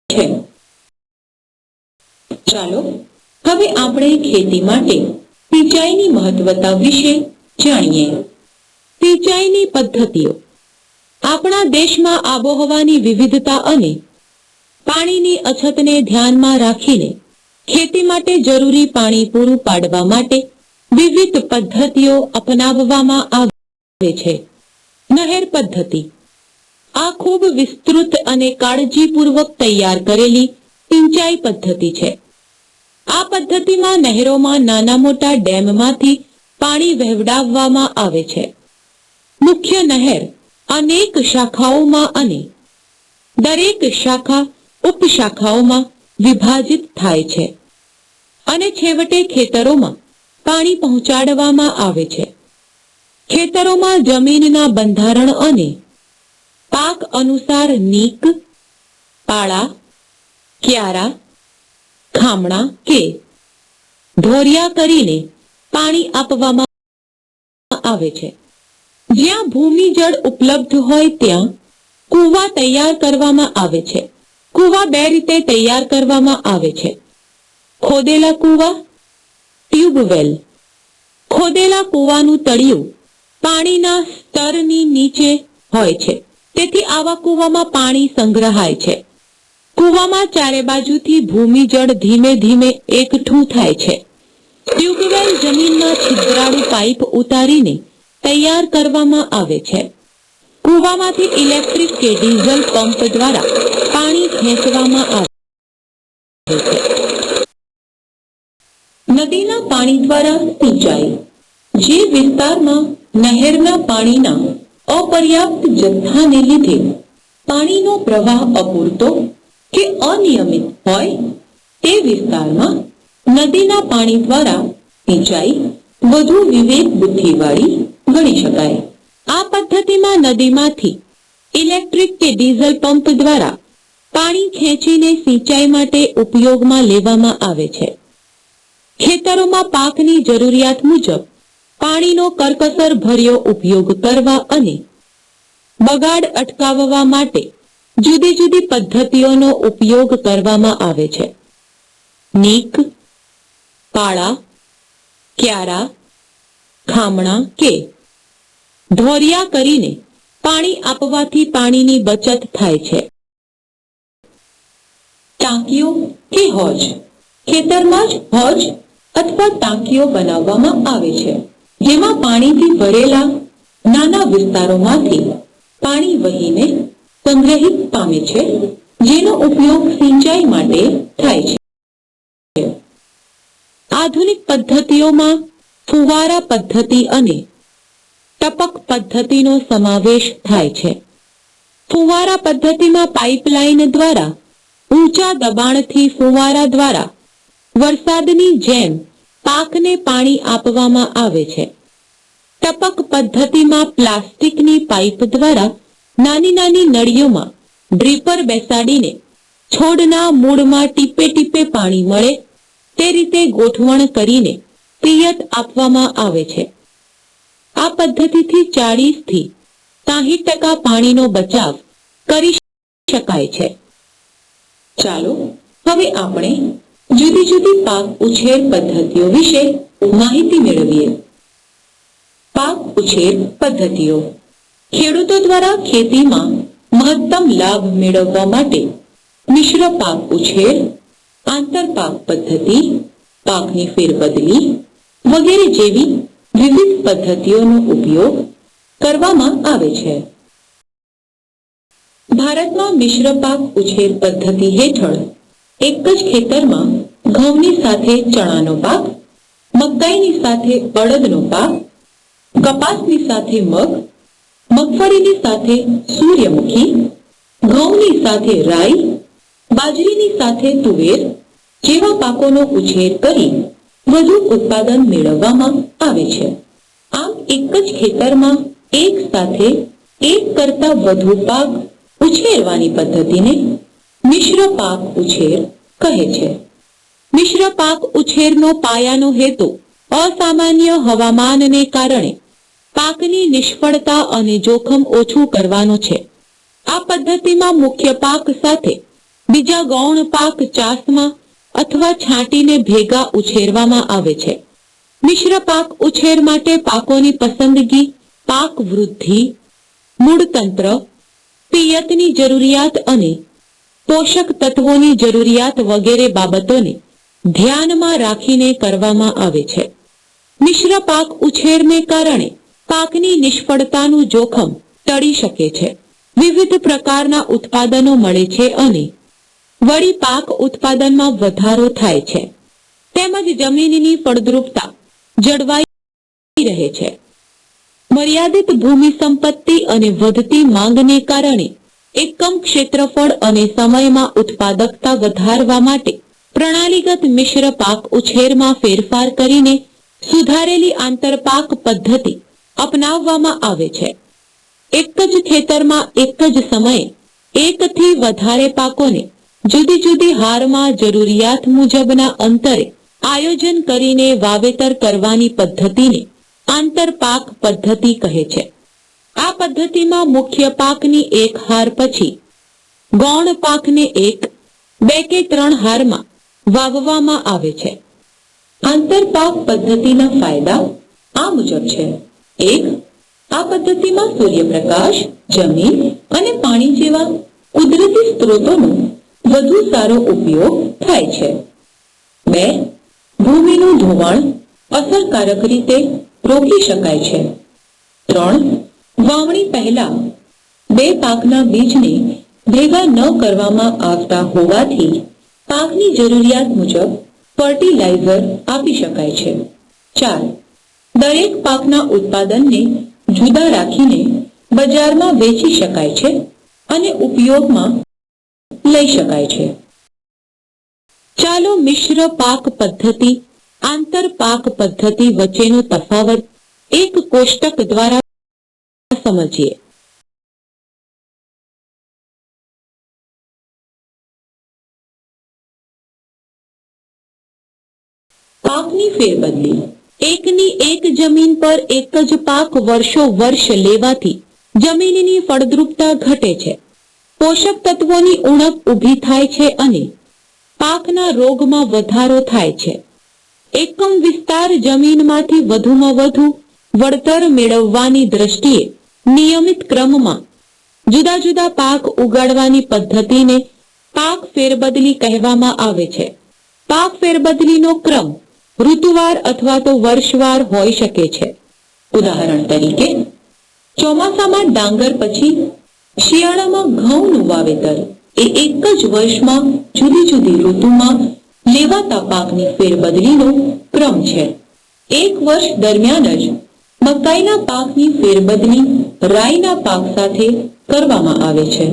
છે. ચાલો હવે આપણે ખેતી માટે સિંચાઈની મહત્વતા વિશે જાણીએ. સિંચાઈની પદ્ધતિઓ. આપણા દેશમાં આબોહવાની વિવિધતા અને પાણીની અછતને ધ્યાનમાં રાખીને ખેતી માટે જરૂરી પાણી પૂરું પાડવા માટે વિવિધ પદ્ધતિઓ અપનાવવામાં આવે છે. નહેર પદ્ધતિ. આ ખૂબ વિસ્તૃત અને કાળજીપૂર્વક તૈયાર કરેલી સિંચાઈ પદ્ધતિ છે. આ પદ્ધતિમાં નહેરોમાં નાના મોટા ડેમમાંથી પાણી વહેવડાવવામાં આવે છે. મુખ્ય નહેર અનેક શાખાઓમાં અને દરેક શાખા ઉપશાખાઓમાં વિભાજિત થાય છે અને છેવટે ખેતરોમાં પાણી પહોંચાડવામાં આવે છે. ખેતરોમાં જમીનના બંધારણ અને પાક અનુસાર નીક, પાળા, ક્યારા, ખામણા કે ધોરિયા કરીને પાણી આપવામાં આવે છે. જ્યાં ભૂમિજળ ઉપલબ્ધ હોય ત્યાં કૂવા તૈયાર કરવામાં આવે છે. કૂવા 2 રીતે તૈયાર કરવામાં આવે છે: ખોદેલા કૂવા, ટ્યુબવેલ. ખોદેલા કૂવાનું તળિયું પાણીના સ્તરની નીચે હોય છે, તેથી આવા કૂવામાં પાણી સંગ્રહાય છે. કૂવામાં ચારે બાજુથી ભૂમિજળ ધીમે ધીમે એકઠું થાય છે. ટ્યુબવેલ જમીનમાં છિદ્રાળુ પાઇપ ઉતારીને તૈયાર કરવામાં આવે છે. કૂવામાંથી ઇલેક્ટ્રિક કે ડીઝલ પંપ દ્વારા પાણી ખેંચવામાં આવે છે. નદીના પાણી દ્વારા સિંચાઈ. જે વિસ્તારમાં નહેરના પાણીના અપર્યાપ્ત જથ્થાને લીધે પાણીનો પ્રવાહ અપૂરતો કે અનિયમિત હોય તે વિસ્તારમાં નદીના પાણી દ્વારા સિંચાઈ વધુ વિવેક બુદ્ધિવાળી ગણી શકાય. આ પદ્ધતિમાં નદીમાંથી ઇલેક્ટ્રિક કે ડીઝલ પંપ દ્વારા પાણી ખેંચીને સિંચાઈ માટે ઉપયોગમાં લેવામાં આવે છે. ખેતરોમાં પાકની જરૂરિયાત મુજબ પાણીનો કરકસર ભર્યો ઉપયોગ કરવા અને બગાડ અટકાવવા માટે જુદી જુદી પદ્ધતિઓનો ઉપયોગ કરવામાં આવે છે. નીક, પાળા, ક્યારા, ખામણા કે ધોરિયા કરીને પાણી આપવાથી પાણીની બચત થાય છે. ટાંકીઓ કે હોજ. ખેતરમાં જ હોજ અથવા ટાંકીઓ બનાવવામાં આવે છે, જેમાં પાણીથી ભરેલા નાના વિસ્તારોમાંથી પાણી વહીને સંગ્રહિત પામે છે, જેનો ઉપયોગ સિંચાઈ માટે થાય છે. આધુનિક પદ્ધતિઓમાં ફુવારા પદ્ધતિ અને ટપક પદ્ધતિનો સમાવેશ થાય છે. ફુવારા પદ્ધતિમાં પાઇપલાઇન દ્વારા ઊંચા દબાણથી ફુવારા દ્વારા વરસાદની જેમ પાકને પાણી આપવામાં આવે છે. ટપક પદ્ધતિમાં પ્લાસ્ટિકની પાઇપ દ્વારા નાની નાની નળીઓમાં ડ્રીપર બેસાડીને છોડના મૂળમાં ટીપે ટીપે પાણી મળે તે રીતે ગોઠવણ કરીને પિયત આપવામાં આવે છે. આ પદ્ધતિથી 40 થી 60% પાણીનો બચાવ કરી શકાય છે. ચાલો હવે આપણે જુદી જુદી પાક ઉછેર પદ્ધતિઓ વિશે માહિતી મેળવીએ. પાક ઉછેર પદ્ધતિઓ. ખેડૂતો દ્વારા ખેતીમાં મહત્તમ લાભ મેળવવા માટે મિશ્ર પાક ઉછેર, આંતરપાક પદ્ધતિ, પાકની ફેરબદલી વગેરે જેવી વિવિધ પદ્ધતિઓનો ઉપયોગ કરવામાં આવે છે. ભારતમાં મિશ્ર પાક ઉછેર પદ્ધતિ હેઠળ એક જ ખેતરમાં ઘઉંની સાથે ચણાનો પાક, મકાઈની સાથે અડદનો પાક, કપાસની સાથે મગ, મગફળીની સાથે સૂર્યમુખી, ઘઉંની સાથે રાઈ, બાજરીની સાથે તુવેર જેવા પાકોનો ઉછેર કરી વધુ ઉત્પાદન મેળવવામાં આવે છે. આમ એક જ ખેતરમાં એક સાથે એક કરતા વધુ પાક ઉછેરવાની પદ્ધતિને મિશ્ર પાક ઉછેર કહે છે. મિશ્ર પાક ઉછેરનો પાયાનો હેતુ અસામાન્ય હવામાનને કારણે પાકની નિષ્ફળતા અને જોખમ ઓછું કરવાનો છે. આ પદ્ધતિમાં મુખ્ય પાક સાથે બીજા ગૌણ પાક ચાસમાં અથવા છાંટીને ભેગા ઉછેરવામાં આવે છે. મિશ્ર પાક ઉછેર માટે પાકોની પસંદગી પાક વૃદ્ધિ, મૂળતંત્ર, પિયતની જરૂરિયાત અને પોષક તત્વોની જરૂરિયાત વગેરે બાબતોને ધ્યાનમાં રાખીને કરવામાં આવે છે. મિશ્ર પાક ઉછેરને કારણે પાકની નિષ્ફળતાનું જોખમ ટળી શકે છે. વિવિધ પ્રકારના ઉત્પાદનો મળે છે અને વળી પાક ઉત્પાદનમાં વધારો થાય છે. તેમજ જમીનની ફળદ્રુપતા જળવાઈ રહે છે. મર્યાદિત ભૂમિ સંપત્તિ અને વધતી માંગને કારણે એકમ ક્ષેત્રફળ અને સમયમાં ઉત્પાદકતા વધારવા માટે પ્રણાલીગત મિશ્ર પાક ઉછેરમાં ફેરફાર કરીને સુધારેલી આંતરપાક પદ્ધતિ અપનાવવામાં આવે છે. એક જ ખેતરમાં એક જ સમયે એકથી વધારે પાકોને જુદી જુદી હારમાં જરૂરિયાત મુજબના અંતરે આયોજન કરીને વાવેતર કરવાની પદ્ધતિને આંતરપાક પદ્ધતિ કહે છે. આ પદ્ધતિમાં મુખ્ય પાકની એક હાર પછી ગૌણ પાકને 1, 2 કે 3 હારમાં વાવવામાં આવે છે. આંતરપાક પદ્ધતિના ફાયદા આ મુજબ છે. 1. આ પદ્ધતિમાં સૂર્યપ્રકાશ, જમીન અને પાણી જેવા કુદરતી સ્ત્રોતોનો વધુ સારો ઉપયોગ થાય છે. 2. ભૂમિનું ધોવાણ અસરકારક રીતે રોકી શકાય છે. 3. વાવણી પહેલા 2 પાકના બીજને ભેગા ન કરવામાં આવતા હોવાથી પાકની જરૂરિયાત મુજબ ફર્ટિલાઇઝર આપી શકાય છે. 4. દરેક પાકના ઉત્પાદનને જુદા રાખીને બજારમાં વેચી શકાય છે અને ઉપયોગમાં લઈ શકાય છે. ચાલો મિશ્ર પાક પદ્ધતિ, આંતર પાક પદ્ધતિ વચ્ચેનો તફાવત એક કોષ્ટક દ્વારા સમજીએ. પાકની ફેરબદલી. એકની એક જમીન પર એક જ પાક વર્ષો વર્ષ લેવાથી જમીનની ફળદ્રુપતા ઘટે છે, પોષક તત્વોની ઉણપ ઊભી થાય છે અને પાકના રોગમાં વધારો થાય છે. એકમ વિસ્તાર જમીનમાંથી વધુમાં વધુ વળતર મેળવવાની દ્રષ્ટિએ નિયમિત ક્રમમાં જુદા જુદા પાક ઉગાડવાની પદ્ધતિને પાક ફેરબદલી કહેવામાં આવે છે. પાક ફેરબદલીનો ક્રમ ઋતુવાર અથવા તો વર્ષવાર હોઈ શકે છે. ઉદાહરણ તરીકે ચોમાસામાં ડાંગર પછી શિયાળામાં ઘઉંનું વાવેતર એ એક જ વર્ષમાં જુદી જુદી ઋતુમાં લેવાતા પાકની ફેરબદલીનો ક્રમ છે. એક વર્ષ દરમિયાન જ મકાઈના પાકની ફેરબદલી રાઈના પાક સાથે કરવામાં આવે છે.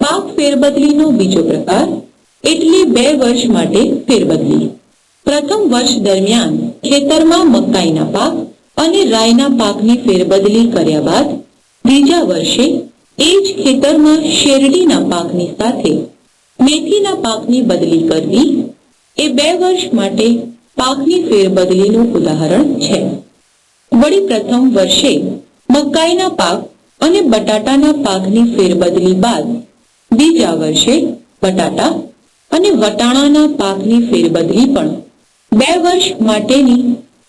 પાક ફેરબદલીનો બીજો પ્રકાર એટલે 2 વર્ષ માટે ફેરબદલી. પ્રથમ વર્ષ દરમિયાન ખેતરમાં મકાઈના પાક અને રાઈના પાકની ફેરબદલી કર્યા બાદ બીજા વર્ષે એ જ ખેતરમાં શેરડીના પાકની સાથે મેથીના પાકની બદલી કરવી એ 2 વર્ષ માટે પાકની ફેરબદલીનું ઉદાહરણ છે. વળી પ્રથમ વર્ષે મકાઈના પાક અને બટાટાના પાકની ફેરબદલી બાદ બીજા વર્ષે બટાટા અને વટાણાના પાકની ફેરબદલી પણ 2 વર્ષ માટેની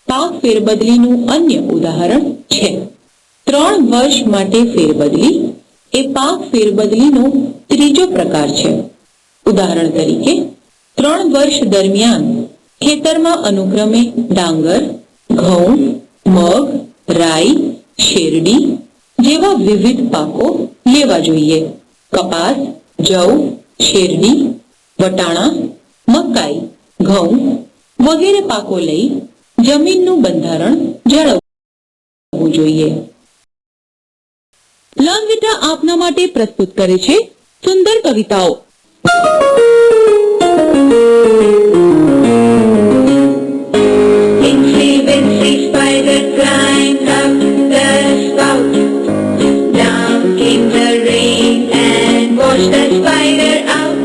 પાક ફેરબદલીનું અન્ય ઉદાહરણ છે. 3 વર્ષ માટે ફેરબદલી એ પાક ફેરબદલીનો ત્રીજો પ્રકાર છે. ઉદાહરણ તરીકે 3 વર્ષ દરમિયાન ખેતરમાં અનુક્રમે ડાંગર, ઘઉં, મગ, રાઈ, શેરડી જેવા વિવિધ પાકો લેવા જોઈએ. કપાસ, જવ, શેરડી, વટાણા, મકાઈ, ઘઉં વગેરે પાકો લઈ જમીનનું બંધારણ જાળવવું જોઈએ. લર્નવિટા આપના માટે પ્રસ્તુત કરે છે સુંદર કવિતાઓ. Itsy bitsy spider climbed up the spout. Down came the rain and washed the spider out.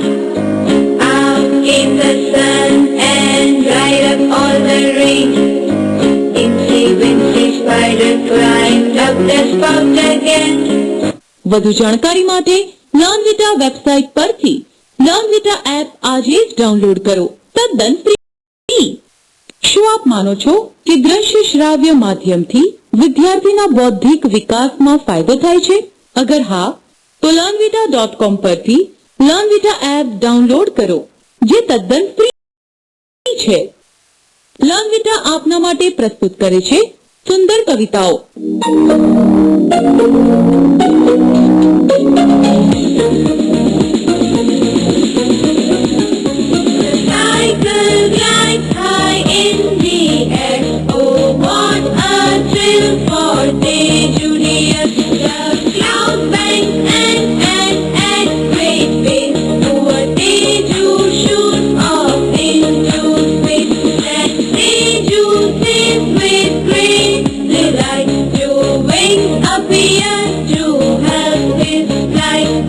Out came the sun and dried up all the rain. Itsy bitsy spider climbed up the spout again. વધુ જાણકારી માટે લર્નવિટા website પરથી લર્નવિટા app આજે જ download કરો. તદ્દન free. શું આપ માનો છો કે દ્રશ્ય શ્રાવ્ય માધ્યમથી વિદ્યાર્થીના બૌદ્ધિક વિકાસમાં ફાયદો થાય છે? અગર હા, તો learnvita.com પરથી લર્નવિટા એપ ડાઉનલોડ કરો, જે તદ્દન ફ્રી છે. લર્નવિટા આપના માટે પ્રસ્તુત કરે છે સુંદર કવિતાઓ. Cycle glides high in the air. Oh, what a thrill for Tejudius. The cloud bangs and great pace. Poor Teju shoots off into space. That Teju sails with great delight. Two wings appear to help his flight.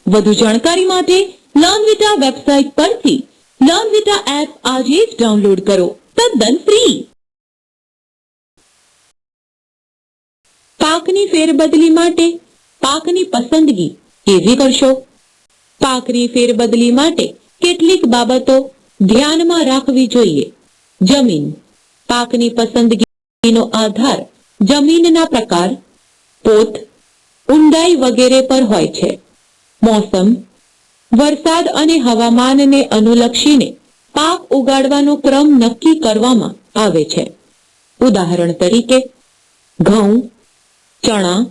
વધુ જાણકારી માટે લર્નવિટા website પરથી લર્નવિટા app આજે જ download કરો. તદ્દન free. પાકની ફેરબદલી માટે પાકની પસંદગી કેવી કરશો? પાકની ફેરબદલી માટે કેટલીક બાબતો ધ્યાનમાં રાખવી જોઈએ. જમીન. પાકની પસંદગીનો આધાર જમીનના પ્રકાર, પોત, ઊંડાઈ વગેરે પર હોય છે. મોસમ. વરસાદ અને હવામાનને અનુલક્ષીને પાક ઉગાડવાનો ક્રમ નક્કી કરવામાં આવે છે. ઉદાહરણ તરીકે ઘઉં, ચણા,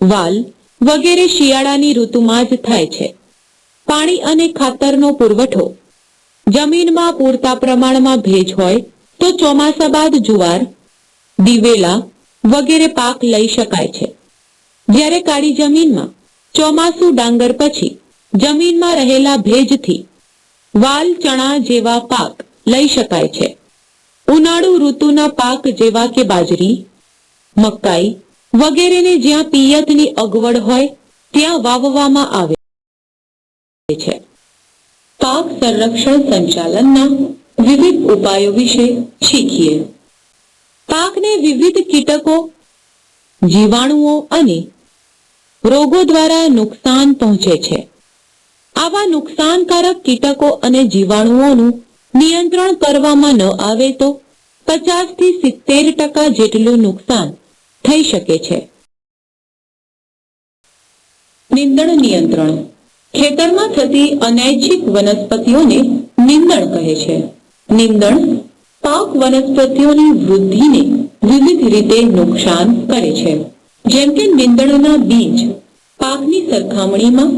વાલ વગેરે શિયાળાની ઋતુમાં જ થાય છે. પાણી અને ખાતરનો પુરવઠો. જમીનમાં પૂરતા પ્રમાણમાં ભેજ હોય તો ચોમાસા બાદ જુવાર, દિવેલા વગેરે પાક લઈ શકાય છે. જ્યારે કાળી જમીનમાં ચોમાસું ડાંગર પછી જમીનમાં રહેલા ભેજથી વાલ, ચણા જેવા પાક લઈ શકાય છે. ઉનાળુ ઋતુના પાક જેવા કે બાજરી, મકાઈ વગેરેને જ્યાં પિયતની અગવડ હોય ત્યાં વાવવામાં આવે છે. પાક સંરક્ષણ સંચાલનના વિવિધ ઉપાયો વિશે શીખીએ. પાકને વિવિધ કીટકો, જીવાણુઓ અને રોગો દ્વારા નુકસાન પહોંચે છે. આવા નુકસાનકારક કીટકો અને જીવાણુઓનું નિયંત્રણ કરવામાં ન આવે તો 50 થી 70% જેટલું નુકસાન થઈ શકે છે. નીંદણ નિયંત્રણ. ખેતરમાં થતી અનૈચ્છિક વનસ્પતિઓને નીંદણ કહે છે. નીંદણ પાક વનસ્પતિઓની વૃદ્ધિને વિવિધ રીતે નુકસાન કરે છે. જેમ કે નીંદણના બીજ પાકની સરખામણીમાં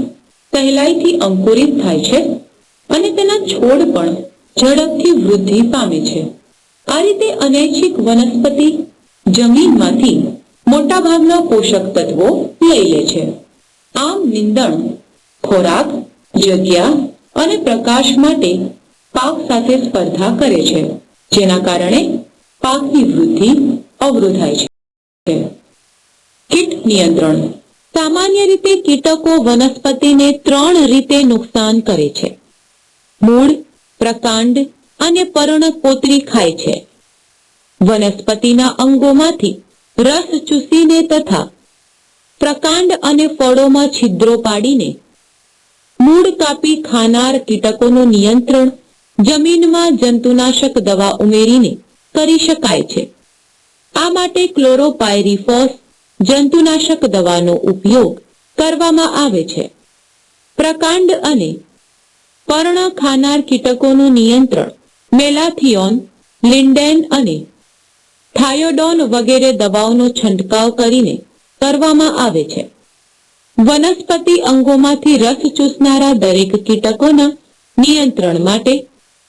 સહેલાઈથી અંકુરિત થાય છે અને તેના છોડ પણ ઝડપથી વૃદ્ધિ પામે છે. આ રીતે અનૈચ્છિક વનસ્પતિ જમીનમાંથી મોટાભાગના પોષક તત્વો લઈ લે છે. આમ નીંદણ ખોરાક, જગ્યા અને પ્રકાશ માટે પાક સાથે સ્પર્ધા કરે છે, જેના કારણે પાકની વૃદ્ધિ અવરોધાય છે. કીટ નિયંત્રણ. સામાન્ય રીતે કીટકો વનસ્પતિને 3 રીતે નુકસાન કરે છે. મૂળ, પ્રકાંડ અને પર્ણકોતરી ખાય છે. વનસ્પતિના અંગોમાંથી રસ ચૂસીને તથા પ્રકાંડ અને ફળોમાં છિદ્રો પાડીને મૂળ કાપી ખાનાર કીટકોનું નિયંત્રણ જમીનમાં જંતુનાશક દવા ઉમેરીને કરી શકાય છે. આ માટે ક્લોરોપાયરીફોસ જંતુનાશક દવાનો ઉપયોગ કરવામાં આવે છે. પ્રકાંડ અને પર્ણ ખાનાર કીટકોનું નિયંત્રણ મેલાથિયોન, લિન્ડેન અને થાયોડોન વગેરે દવાઓનો છંટકાવ કરીને કરવામાં આવે છે. વનસ્પતિ અંગોમાંથી રસ ચૂસનારા દરેક કીટકોના નિયંત્રણ માટે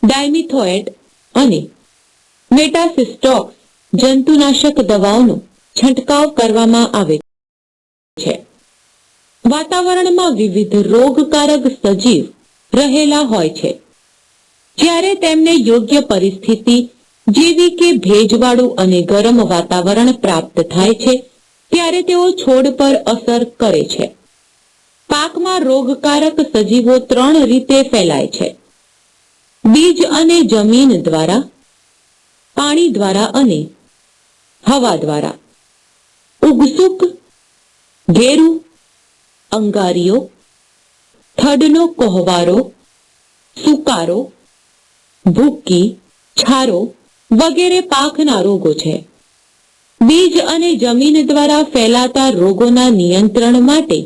ડાયમિથોએટ અને મેટાસિસ્ટોક્સ જંતુનાશક દવાઓનો છંટકાવ કરવામાં આવે છે. વાતાવરણમાં વિવિધ રોગકારક સજીવ રહેલા હોય છે. જ્યારે તેમને યોગ્ય પરિસ્થિતિ જેવી કે ભેજવાળું અને ગરમ વાતાવરણ પ્રાપ્ત થાય છે, ત્યારે તેઓ છોડ પર અસર કરે છે. પાકમાં રોગકારક સજીવો 3 રીતે ફેલાય છે: બીજ અને જમીન દ્વારા, પાણી દ્વારા અને હવા દ્વારા. ઉગસુક, ઘેરું, અંગારીઓ, થડનો કોહવારો, સુકારો, ભૂકી, છારો વગેરે પાકના રોગો છે. બીજ અને જમીન દ્વારા ફેલાતા રોગોના નિયંત્રણ માટે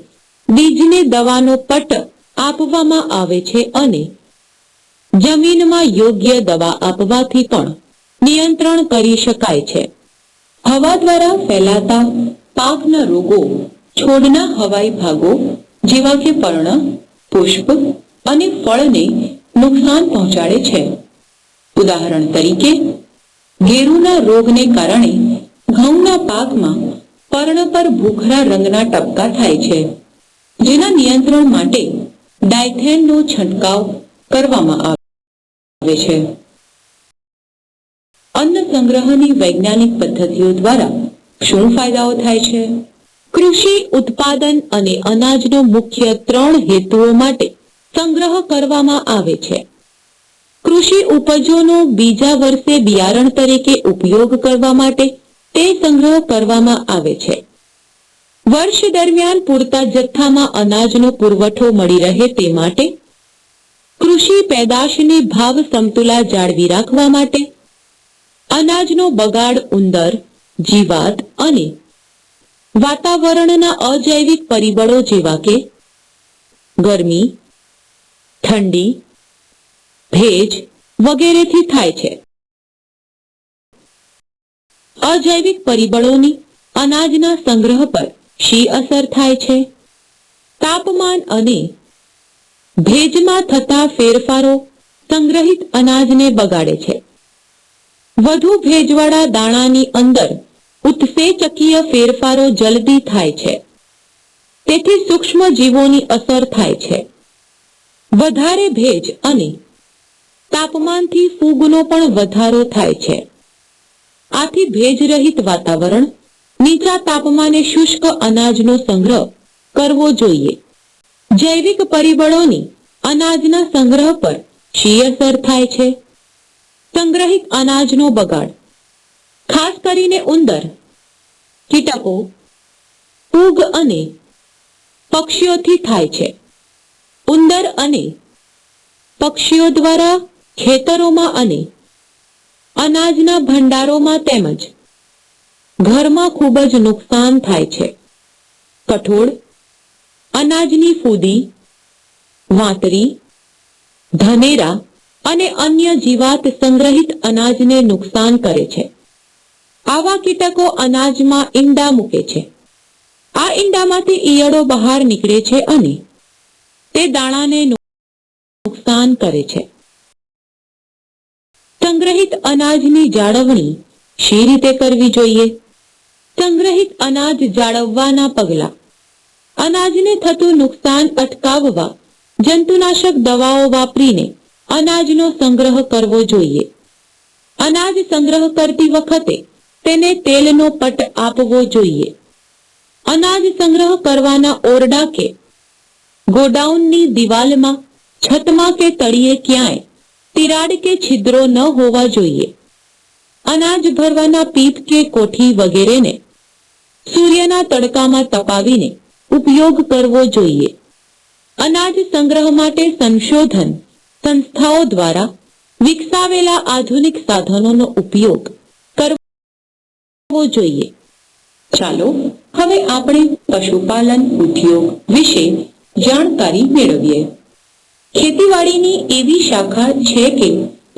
બીજને દવાનો પટ આપવામાં આવે છે અને જમીનમાં યોગ્ય દવા આપવાથી પણ નિયંત્રણ કરી શકાય છે. હવા દ્વારા ફેલાતા પાકના રોગો છોડના હવાઈ ભાગો જેવા કે પર્ણ, પુષ્પ અને ફળને નુકસાન પહોંચાડે છે. ઉદાહરણ તરીકે ઘેરુના રોગને કારણે ઘઉંના પાકમાં પર્ણ પર ભૂખરા રંગના ટપકા થાય છે, જેના નિયંત્રણ માટે ડાયથેનનો છંટકાવ કરવામાં આવે છે. અન્ન સંગ્રહની વૈજ્ઞાનિક પદ્ધતિઓ દ્વારા શું ફાયદાઓ થાય છે? કૃષિ ઉત્પાદન અને અનાજનો મુખ્ય 3 હેતુઓ માટે સંગ્રહ કરવામાં આવે છે. કૃષિ ઉપજોનો બીજા વર્ષે બિયારણ તરીકે ઉપયોગ કરવા માટે તે સંગ્રહ કરવામાં આવે છે. વર્ષ દરમિયાન પૂરતા જથ્થામાં અનાજનો પુરવઠો મળી રહે તે માટે, કૃષિ પેદાશની ભાવ સમતુલા જાળવી રાખવા માટે, અનાજનો બગાડ ઉંદર, જીવાત અને વાતાવરણના અજૈવિક પરિબળો જેવા કે ગરમી, ઠંડી, ભેજ વગેરેથી થાય છે. અજૈવિક પરિબળોની અનાજના સંગ્રહ પર શી અસર થાય છે? તાપમાન અને ભેજમાં થતા ફેરફારો સંગ્રહિત અનાજને બગાડે છે. વધુ ભેજવાળા દાણાની અંદર ઉત્સેચકીય ફેરફારો જલ્દી થાય છે, તેથી સૂક્ષ્મ જીવોની અસર થાય છે. વધારે ભેજ અને તાપમાનથી ફૂગનો પણ વધારો થાય છે. આથી ભેજરહિત વાતાવરણ, નીચા તાપમાને શુષ્ક અનાજનો સંગ્રહ કરવો જોઈએ. જૈવિક પરિબળોની અનાજના સંગ્રહ પર શી અસર થાય છે? સંગ્રહિત અનાજનો બગાડ, ખાસ કરીને ઉંદર, કીટકો, ફૂગ અને પક્ષીઓથી થાય છે. ઉંદર અને પક્ષીઓ દ્વારા ખેતરોમાં અને અનાજના ભંડારોમાં તેમજ ઘરમાં ખૂબ જ નુકસાન થાય છે. કઠોળ, અનાજની ફૂદી, વાંતરી, ધનેરા અને અન્ય જીવાત સંગ્રહિત અનાજને નુકસાન કરે છે. આવા કીટકો અનાજમાં ઈંડા મૂકે છે. આ ઈંડામાંથી ઈયળો બહાર નીકળે છે અને તે દાણાને નુકસાન કરે છે. સંગ્રહિત અનાજની જાળવણી શી રીતે કરવી જોઈએ? સંગ્રહિત અનાજ જાળવવાના પગલાં. અનાજને થતું નુકસાન અટકાવવા જંતુનાશક દવાઓ વાપરીને અનાજનો સંગ્રહ કરવો જોઈએ. અનાજ સંગ્રહ કરતી વખતે તેને તેલનો પટ આપવો જોઈએ. અનાજ સંગ્રહ કરવાના ઓરડા કે ગોડાઉનની દિવાલમાં, છતમાં કે તળિયે ક્યાંય તિરાડ કે છિદ્રો ન હોવા જોઈએ. અનાજ ભરવાના પીપ કે કોઠી વગેરેને સૂર્યના તડકામાં તપાવીને ઉપયોગ કરવો જોઈએ. અનાજ સંગ્રહ માટે સંશોધન સંસ્થાઓ દ્વારા વિકસાવેલા આધુનિક સાધનોનો ઉપયોગ કરવો જોઈએ. ચાલો હવે આપણે પશુપાલન ઉદ્યોગ વિશે જાણકારી મેળવીએ. ખેતીવાડીની એવી શાખા છે કે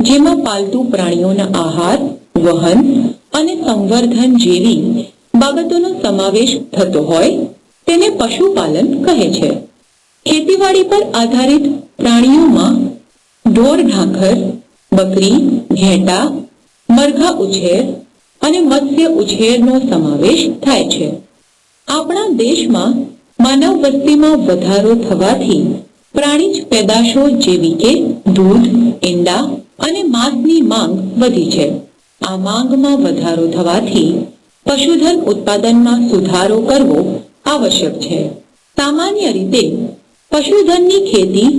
જેમાં પાલતુ પ્રાણીઓના આહાર, વહન અને સંવર્ધન જેવી બાબતોનો સમાવેશ થતો હોય તેને પશુપાલન કહે છે. ખેતીવાડી પર આધારિત પ્રાણીઓમાં ઢોર ઢાંખર, બકરી, ઘેટાં, મરઘા ઉછેર અને મત્સ્ય ઉછેરનો સમાવેશ થાય છે. આપણા દેશમાં માનવ વસ્તીમાં વધારો થવાથી પ્રાણીજ પેદાશો જેવી કે દૂધ, ઈંડા અને માંસની માંગ વધી છે. આ માંગમાં વધારો થવાથી પશુધન ઉત્પાદનમાં સુધારો કરવો આવશ્યક છે. સામાન્ય રીતે પશુધનની ખેતી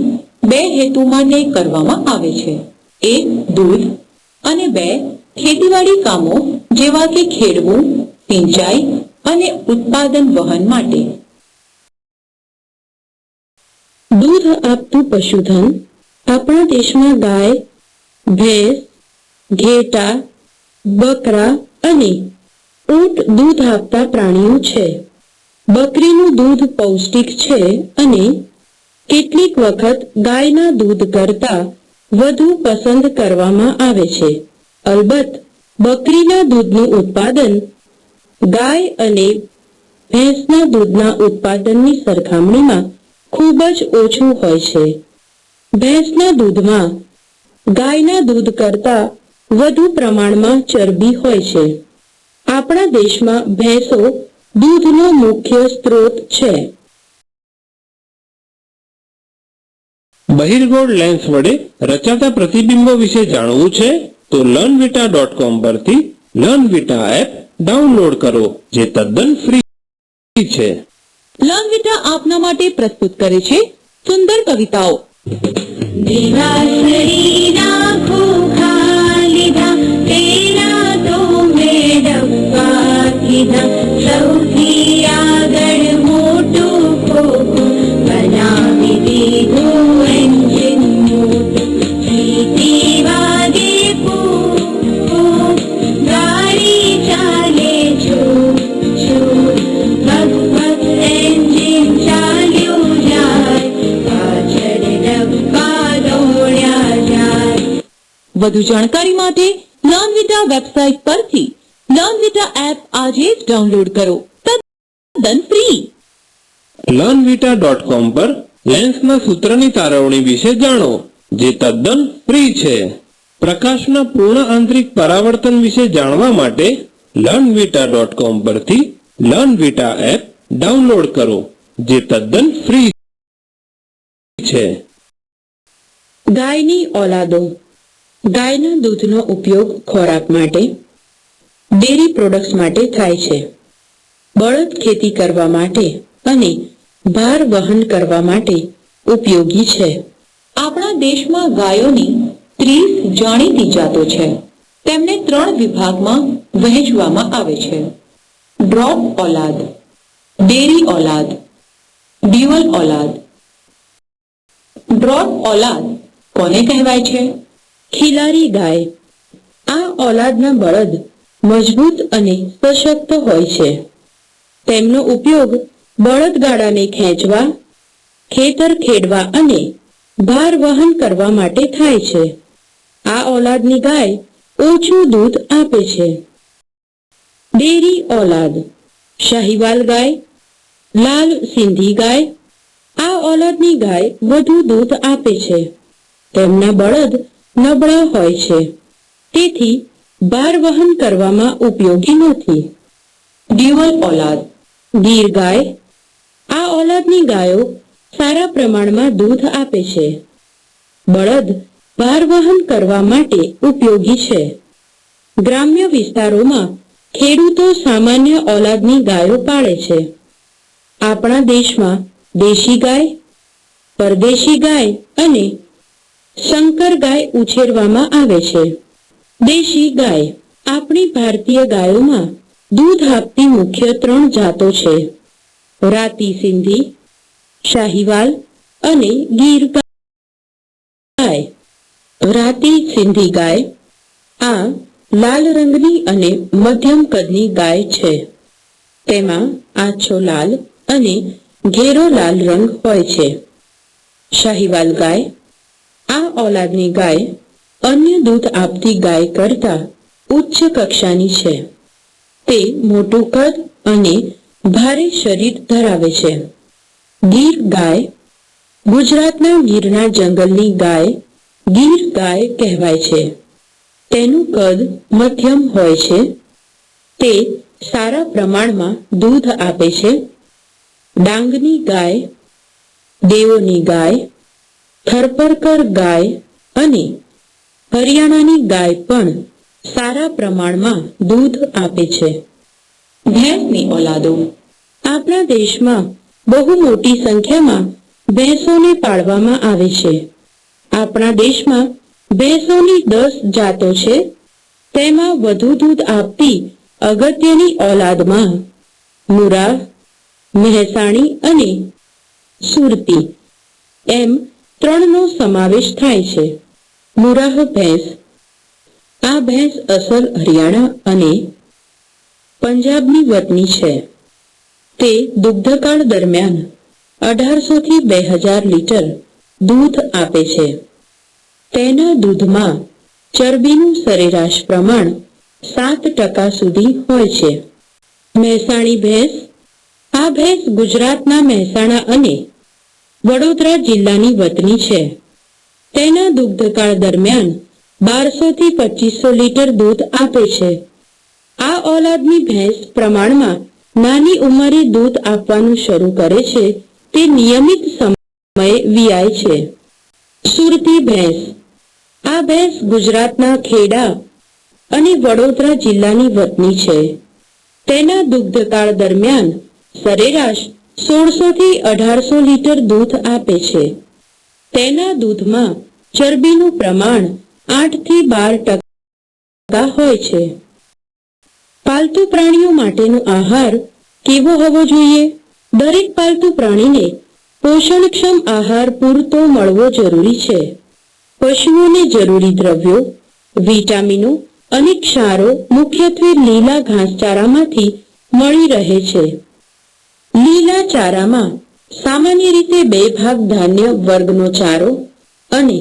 બે હેતુ માટે કરવામાં આવે છે. એક દૂધ અને બે ખેતીવાડી કામો જેવા કે ખેડવું, સિંચાઈ અને ઉત્પાદન વહન માટે. દૂધ આપતું પશુધન આપણા દેશમાં ગાય, ભેંસ, ઘેટાં, બકરા અને ઊંટ દૂધ આપતા પ્રાણીઓ છે. બકરીનું દૂધ પૌષ્ટિક છે અને કેટલીક વખત ગાયના દૂધ કરતાં વધુ પસંદ કરવામાં આવે છે. અલબત્ત બકરીના દૂધનું ઉત્પાદન ગાય અને ભેંસના દૂધના ઉત્પાદનની સરખામણીમાં ખૂબ જ ઓછું હોય છે. ભેંસના દૂધમાં ગાયના દૂધ કરતાં વધુ પ્રમાણમાં ચરબી હોય છે. આપણા દેશમાં ભેંસો દૂધનો મુખ્ય સ્ત્રોત છે. બહિર્ગોળ લેન્સ વડે રચાતા પ્રતિબિંબો વિશે જાણવું છે તો learnvita.com પરથી લર્નવિટા એપ ડાઉનલોડ કરો, જે તદ્દન ફ્રી છે. લર્નવિટા આપના માટે પ્રસ્તુત કરે છે સુંદર કવિતાઓ. दिवासरीना खोखा लीधा तेरा तो मेडप्पा कीधा सौથી આગળ મોટું ખોખું બનાવી દીધું એન્જિન મોટું. સીટી વાગે ફૂ ફૂ, ગાડી ચાલે છું છું, ભગ ભગ એન્જિન ચાલ્યું જાય, પાછળ ડબ્બા દોડ્યા જાય. વધુ જાણકારી માટે લર્નવિટા વેબસાઇટ પરથી લર્નવિટા એપ આજે જ ડાઉનલોડ કરો, તદ્દન ફ્રી. learnvita.com પર લેન્સના સૂત્રની તારવણી વિશે જાણો, જે તદ્દન ફ્રી છે. પ્રકાશના પૂર્ણ આંતરિક પરાવર્તન વિશે જાણવા માટે learnvita.com પરથી લર્નવિટા એપ ડાઉનલોડ કરો, જે તદ્દન ફ્રી છે. ગાયની ઓલાદો. ગાયના દૂધનો ઉપયોગ ખોરાક માટે, ડેરી પ્રોડક્ટ્સ માટે થાય છે. બળદ ખેતી કરવા માટે અને ભાર વહન કરવા માટે ઉપયોગી છે. આપણા દેશમાં ગાયોની 30 જાણીતી જાતો છે. તેમને 3 વિભાગમાં વહેંચવામાં આવે છે: ડ્રોપ ઓલાદ, ડેરી ઓલાદ, ડ્યુઅલ ઓલાદ. ડ્રોપ ઓલાદ કોને કહેવાય છે? ખિલારી ગાય. આ ઓલાદના બળદ મજબૂત અને સશક્ત હોય છે. તેમનો ઉપયોગ બળદગાડાને ખેંચવા, ખેતર ખેડવા અને ભાર વહન કરવા માટે થાય છે. આ ઓલાદની ગાય ઓછું દૂધ આપે છે. ડેરી ઓલાદ, શાહીવાલ ગાય, લાલ સિંધી ગાય. આ ઓલાદની ગાય વધુ દૂધ આપે છે. તેમના બળદ નબળા હોય છે, તેથી ભાર વહન કરવામાં ઉપયોગી નથી. ડ્યુઅલ ઓલાદ, ગીર ગાય. આ ઓલાદની ગાયો સારા પ્રમાણમાં દૂધ આપે છે. બળદ ભાર વહન કરવા માટે ઉપયોગી છે. ગ્રામ્ય વિસ્તારોમાં ખેડૂતો સામાન્ય ઓલાદની ગાયો પાળે છે. આપણા દેશમાં દેશી ગાય, પરદેશી ગાય અને સંકર ગાય ઉછેરવામાં આવે છે. દેશી ગાય. આપણી ભારતીય ગાયોમાં દૂધ આપતી મુખ્ય 3 જાતો છે: રાતી સિંધી, શાહીવાલ અને ગીર ગાય. રાતી સિંધી ગાય આ લાલ રંગની અને મધ્યમ કદની ગાય છે. તેમાં આછો લાલ અને ઘેરો લાલ રંગ હોય છે. શાહીવાલ ગાય. આ ઓલાદની ગાય અન્ય દૂધ આપતી ગાય કરતા ઉચ્ચ કક્ષાની છે. તે મોટું કદ અને ભારે શરીર ધરાવે છે. ગીર ગાય. ગુજરાતના ગીરના જંગલની ગાય ગીર ગાય કહેવાય છે. તેનું કદ મધ્યમ હોય છે. તે સારા પ્રમાણમાં દૂધ આપે છે. ડાંગની ગાય, દેવોની ગાય, થરપરકર ગાય અને હરિયાણાની ગાય પણ સારા પ્રમાણમાં દૂધ આપે છે. ભેંસની ઓલાદો. આપણા દેશમાં બહુ મોટી સંખ્યામાં ભેંસોને પાળવામાં આવે છે. આપણા દેશમાં ભેંસોની 10 જાતો છે. તેમાં વધુ દૂધ આપતી અગત્યની ઓલાદમાં મુરા, મહેસાણી અને સુરતી એમ 3નો સમાવેશ થાય છે. મુરાહ ભેંસ. આ ભેંસ અસલ હરિયાણા અને પંજાબની વતની છે. તે દુગ્ધકાળ દરમિયાન 1800 થી 2000 લીટર દૂધ આપે છે. તેના દૂધમાં ચરબીનું સરેરાશ પ્રમાણ 7% સુધી હોય છે. મહેસાણી ભેંસ. આ ભેંસ ગુજરાતના મહેસાણા અને વડોદરા જિલ્લાની વતની છે. તેના દુગ્ધકાળ દરમિયાન 1200 થી 2500 લીટર દૂધ આપે છે. આ ઓલાદની ભેંસ પ્રમાણમાં નાની ઉંમરે દૂધ આપવાનું શરૂ કરે છે. તે નિયમિત સમયે વિયાય છે. સુરતી ભેંસ. આ ભેંસ ગુજરાતના ખેડા અને વડોદરા જિલ્લાની વતની છે. તેના દુગ્ધકાળ દરમિયાન સરેરાશ 1600 થી 1800 લીટર દૂધ આપે છે. તેના દૂધમાં ચરબીનું પ્રમાણ 8 થી 12% હોય છે. પાલતુ પ્રાણીઓ માટેનો આહાર કેવો હોવો જોઈએ? દરેક પાલતુ પ્રાણીને પોષણક્ષમ આહાર પૂરતો મળવો જરૂરી છે. પશુઓને જરૂરી દ્રવ્યો, વિટામિનો અને ક્ષારો મુખ્યત્વે લીલા ઘાસચારામાંથી મળી રહે છે. લીલા ચારામાં સામાન્ય રીતે 2 ભાગ ધાન્ય વર્ગનો ચારો અને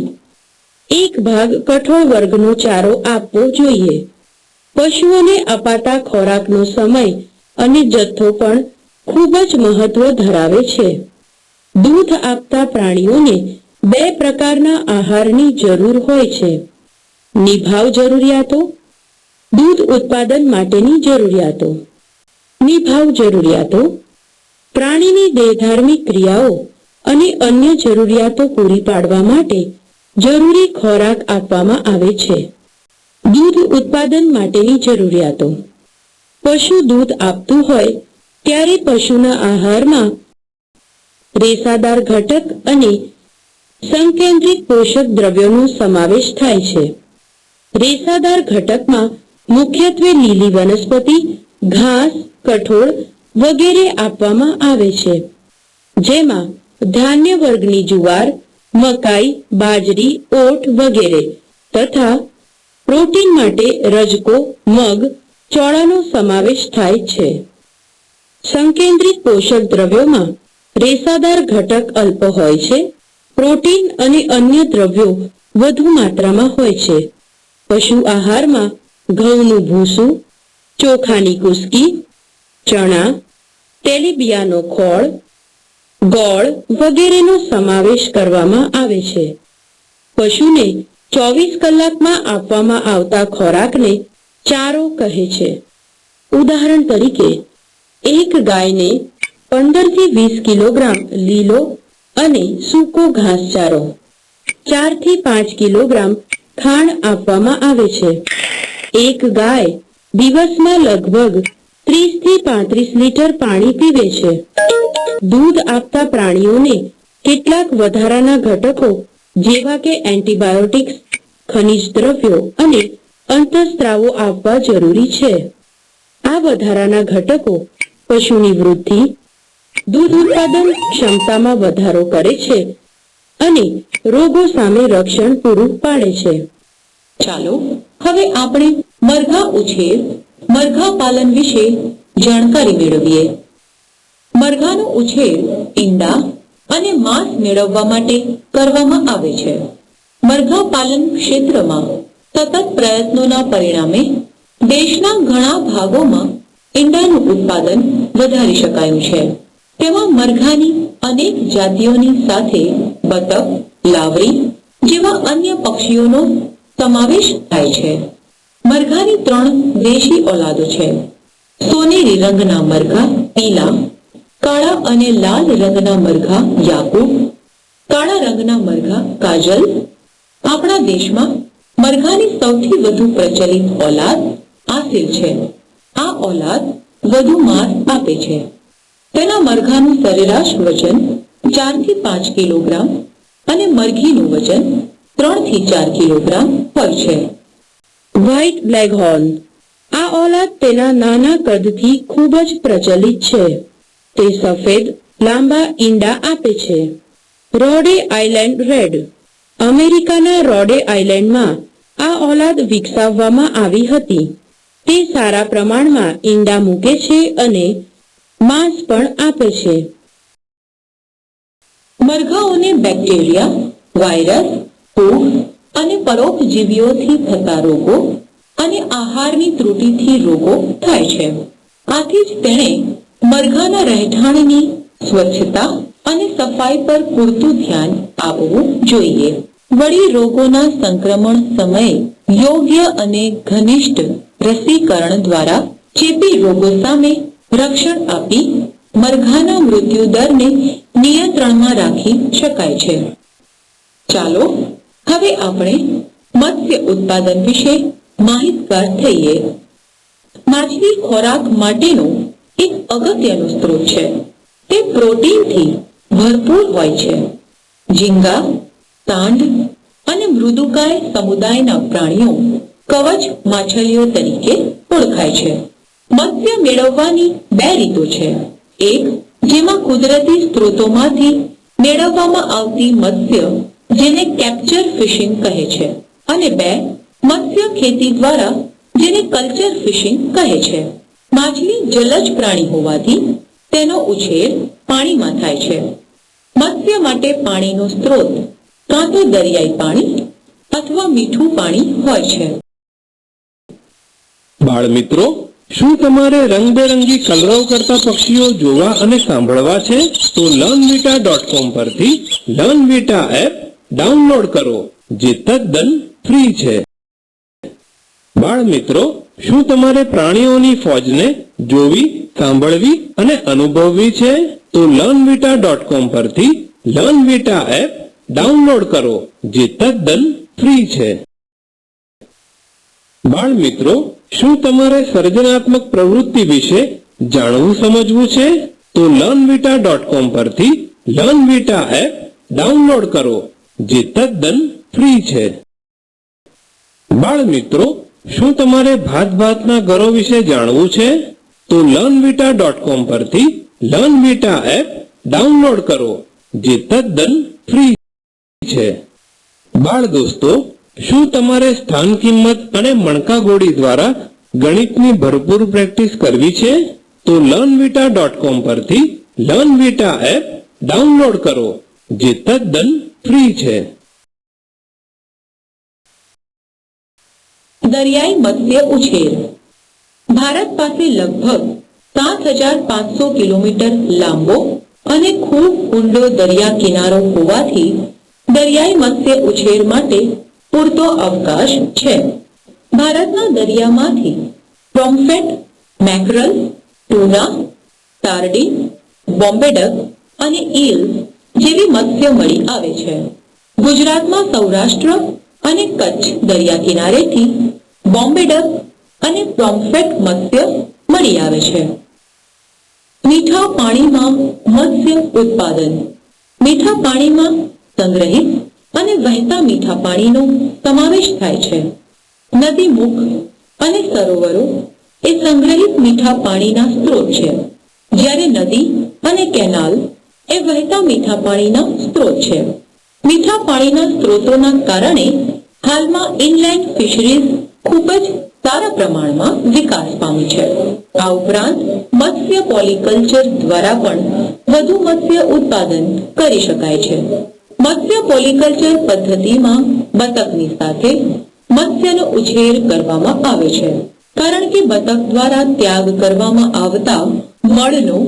1 ભાગ કઠોળ વર્ગનો ચારો આપવો જોઈએ. પશુઓને અપાતા ખોરાકનો સમય અને જથ્થો પણ ખૂબ જ મહત્વ ધરાવે છે. દૂધ આપતા પ્રાણીઓને 2 પ્રકારના આહારની જરૂર હોય છે: નિભાવ જરૂરિયાતો, દૂધ ઉત્પાદન માટેની જરૂરિયાતો. નિભાવ જરૂરિયાતો પ્રાણીની દેહધાર્મિક ક્રિયાઓ અને અન્ય જરૂરિયાતો પૂરી પાડવા માટે જરૂરી ખોરાક આપવામાં આવે છે. દૂધ ઉત્પાદન માટેની જરૂરિયાતો. પશુ દૂધ આપતું હોય ત્યારે પશુના આહારમાં રેસાદાર ઘટક અને સંકેન્દ્રિત પોષક દ્રવ્યોનો સમાવેશ થાય છે. રેસાદાર ઘટકમાં મુખ્યત્વે લીલી વનસ્પતિ, ઘાસ, કઠોળ વગેરે આપવામાં આવે છે, જેમાં ધાન્ય વર્ગની જુવાર, મકાઈ, બાજરી, ઓટ વગેરે તથા પ્રોટીન માટે રજકો, મગ, ચોળાનો સમાવેશ થાય છે. સંકેન્દ્રિત પોષક દ્રવ્યોમાં રેસાદાર ઘટક અલ્પ હોય છે. પ્રોટીન અને અન્ય દ્રવ્યો વધુ માત્રામાં હોય છે. પશુ આહારમાં ઘઉંનું ભૂસું, ચોખાની કુસ્કી, ચણા, તેલીબિયાનો ખોળ, ગોળ વગેરેનો સમાવેશ કરવામાં આવે છે. પશુને 24 કલાકમાં આપવામાં આવતા ખોરાકને ચારો કહે છે. ઉદાહરણ તરીકે એક ગાયને 15 થી 20 કિલોગ્રામ લીલો અને સૂકો ઘાસચારો, 4 થી 5 કિલોગ્રામ ખાણ આપવામાં આવે છે. એક ગાય દિવસમાં લગભગ 30 થી 35 લીટર પાણી પીવે છે. દૂધ આપતા પ્રાણીઓને કેટલાક વધારાના ઘટકો જેવા કે એન્ટીબાયોટિક્સ, ખનિજ દ્રવ્યો અને અંતઃસ્ત્રાવો આપવા જરૂરી છે. આ વધારાના ઘટકો પશુની વૃદ્ધિ, દૂધ ઉત્પાદન ક્ષમતામાં વધારો કરે છે અને રોગો સામે રક્ષણ પૂરું પાડે છે. ચાલો હવે આપણે મરઘા ઉછેર, મરઘા પાલન વિશે જાણકારી મેળવીએ. મરઘાનો ઉછેર ઈંડા અને માંસ મેળવવા માટે કરવામાં આવે છે. મરઘા પાલન ક્ષેત્રમાં સતત પ્રયત્નોના પરિણામે દેશના ઘણા ભાગોમાં ઈંડાનું ઉત્પાદન વધારી શકાયું છે. તેમાં મરઘાની અનેક જાતિઓની સાથે બતક, લાવરી જેવા અન્ય પક્ષીઓનો સમાવેશ થાય છે. મરઘાની 3 દેશી ઓલાદો છે. સોનેરી રંગના મરઘા પીલા, કાળા અને લાલ રંગના મરઘા યાકૂબ, કાળા રંગના મરઘા કાજલ. આપણા દેશમાં મરઘાની સૌથી વધુ પ્રચલિત ઓલાદ આસિલ છે. આ ઓલાદ વધુ માંસ આપે છે. તેના મરઘાનું સરેરાશ વજન 4 થી 5 કિલોગ્રામ અને મરઘીનું વજન 3 થી 4 કિલોગ્રામ હોય છે. વ્હાઇટ લેગહોર્ન. આ ઓલાદ તેના નાના કદથી ખૂબ જ પ્રચલિત છે. તે સફેદ લાંબા ઈંડા આપે છે. રોડે આઇલેન્ડ રેડ. અમેરિકાના રોડે આઇલેન્ડમાં આ ઓલાદ વિકસાવવામાં આવી હતી. તે સારા પ્રમાણમાં ઈંડા મૂકે છે અને માંસ પણ આપે છે. મરઘાઓને બેક્ટેરિયા, વાયરસ, ફૂગ અને પરોપજીવીઓથી થતા રોગો અને આહારની ત્રુટિથી રોગો થાય છે. આથી જ તેણે મરઘાના રહેઠાણની સ્વચ્છતા અને સફાઈ પર પૂરતું ધ્યાન આપવું જોઈએ. વળી રોગોના સંક્રમણ સમયે યોગ્ય અને ઘનિષ્ઠ રસીકરણ દ્વારા ચેપી રોગો સામે રક્ષણ આપી મરઘાના મૃત્યુ દરને નિયંત્રણમાં રાખી શકાય છે. ચાલો હવે આપણે મત્સ્ય ઉત્પાદન વિશે માહિતગાર થઈએ. માછલી ખોરાક માટેનો એક અગત્યનો સ્ત્રોત છે. તે પ્રોટીનથી ભરપૂર હોય છે. ઝીંગા, સાંઢ અને મૃદુકાય સમુદાયના પ્રાણીઓ કવચ માછલીઓ તરીકે ઓળખાય છે. મત્સ્ય મેળવવાની 2 રીતો છે. એક, જેમાં કુદરતી સ્ત્રોતોમાંથી મેળવવામાં આવતી મત્સ્ય જેને કેપ્ચર ફિશિંગ કહે છે, અને 2, મત્સ્ય ખેતી દ્વારા જેને કલ્ચર ફિશિંગ કહે છે. માછલી જલજ પ્રાણી હોવાથી તેનો ઉછેર પાણીમાં થાય છે. મત્સ્ય માટે પાણીનો સ્ત્રોત કાં તો દરિયાઈ પાણી અથવા મીઠું પાણી હોય છે. બાળ મિત્રો, શું તમારે રંગબેરંગી કલરવ કરતા પક્ષીઓ જોવા અને સાંભળવા છે? તો learnvita.com પરથી લર્નવિટા એપ ડાઉનલોડ કરો, જે તદ્દન ફ્રી છે. બાળ મિત્રો, શું તમારે પ્રાણીઓની ફોજને જોવી, સાંભળવી અને અનુભવવી છે? તો learnvita.com પરથી લર્નવિટા એપ ડાઉનલોડ કરો, જે તદ્દન ફ્રી છે. બાળ મિત્રો, શું તમારે સર્જનાત્મક પ્રવૃત્તિ વિશે જાણવું સમજવું છે? તો learnvita.com પરથી લર્નવિટા એપ ડાઉનલોડ કરો, જે તદ્દન ફ્રી છે. બાળ મિત્રો, શું તમારે ભાતના ઘરો વિશે જાણવું છે? તો learnvita.com પરથી લર્નવિટા એપ ડાઉનલોડ કરો, જે તદ્દન ફ્રી છે. બાળ દોસ્તો, શું તમારે સ્થાન કિંમત અને મણકા ગોળી દ્વારા ગણિતની ભરપૂર પ્રેક્ટિસ કરવી છે? તો learnvita.com પરથી લર્નવિટા એપ ડાઉનલોડ કરો, જે તદ્દન ફ્રી છે. દરિયાઈ મત્સ્ય ઉછેર. ભારત પાસે લગભગ 7,500 કિલોમીટર લાંબો અને ખૂબ ઊંડો દરિયા કિનારો હોવાથી દરિયાઈ મત્સ્ય ઉછેર માટે પૂરતો અવકાશ છે. ભારતના દરિયામાંથી પોમ્ફ્રેટ, મેકરલ, ટૂના, સાર્ડિન, બોમ્બે ડક અને ઈલ જેવી મત્સ્ય મળી આવે છે. ગુજરાતમાં સૌરાષ્ટ્ર અને કચ્છ દરિયા કિનારેથી બોમ્બે ડક અને પોમ્ફ્રેટ મત્સ્ય મળી આવે છે. મીઠા પાણીમાં મત્સ્ય ઉત્પાદન. મીઠા પાણીમાં સંગ્રહિત અને વહેતા મીઠા પાણીનો સમાવેશ થાય છે. નદી મુખ અને સરોવરો એ સંગ્રહિત મીઠા પાણીના સ્ત્રોત છે, જ્યારે નદી અને કેનાલ એ વહેતા મીઠા પાણીના સ્ત્રોત છે. મીઠા પાણીના સ્ત્રોતોના કારણે હાલમાં ઇનલેન્ડ ફિશરીઝ ખૂબ જ સારા પ્રમાણમાં વિકાસ પામી છે. આ ઉપરાંત મત્સ્ય પોલીકલ્ચર દ્વારા પણ વધુ મત્સ્ય ઉત્પાદન કરી શકાય છે. મત્સ્ય પોલીકલ્ચર પદ્ધતિમાં બતકની સાથે મત્સ્યનો ઉછેર કરવામાં આવે છે, કારણ કે બતક દ્વારા ત્યાગ કરવામાં આવતા મળનો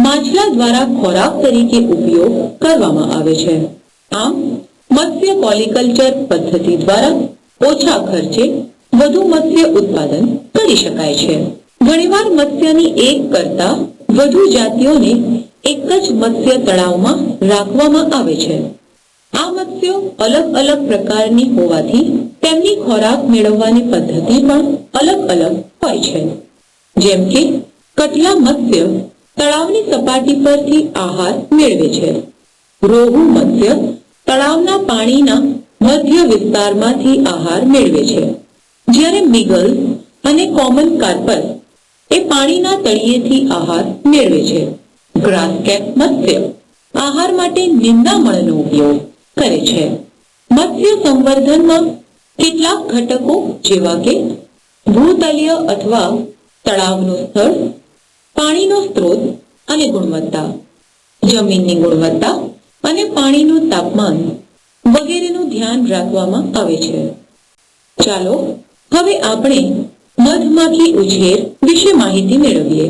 માછલા દ્વારા ખોરાક તરીકે ઉપયોગ કરવામાં આવે છે. આમ મત્સ્ય પોલીકલ્ચર પદ્ધતિ દ્વારા ઓછા ખર્ચે વધુ મત્સ્ય ઉત્પાદન કરી શકાય છે. ઘણીવાર મત્સ્યની એક કરતા વધુ જાતિઓને એક જ મત્સ્ય તળાવમાં રાખવામાં આવે છે. આ મત્સ્યો અલગ અલગ પ્રકારની હોવાથી તેમની ખોરાક મેળવવાની પદ્ધતિ પણ અલગ અલગ હોય છે. જેમ કે કટલા મત્સ્ય તળાવની સપાટી પરથી આહાર મેળવે છે. રોહુ મત્સ્ય તળાવના પાણીના મધ્ય વિસ્તારમાંથી આહાર મેળવે છે, જ્યારે મિગલ અને કોમન કાર્પસ એ પાણીના તળિયેથી આહાર મેળવે છે. ગ્રાસકેપ મત્સ્ય આહાર માટે નિંદામણનો ઉપયોગ કરે છે. મત્સ્ય સંવર્ધનમાં કેટલાક ઘટકો જેવા કે ભૂતલીય અથવા તળાવનું સ્થળ, પાણીનો સ્ત્રોત અને ગુણવત્તા, જમીનની ગુણવત્તા અને પાણીનું તાપમાન વગેરેનું ધ્યાન રાખવામાં આવે છે. ચાલો હવે આપણે મધમાખી ઉછેર વિશે માહિતી મેળવીએ.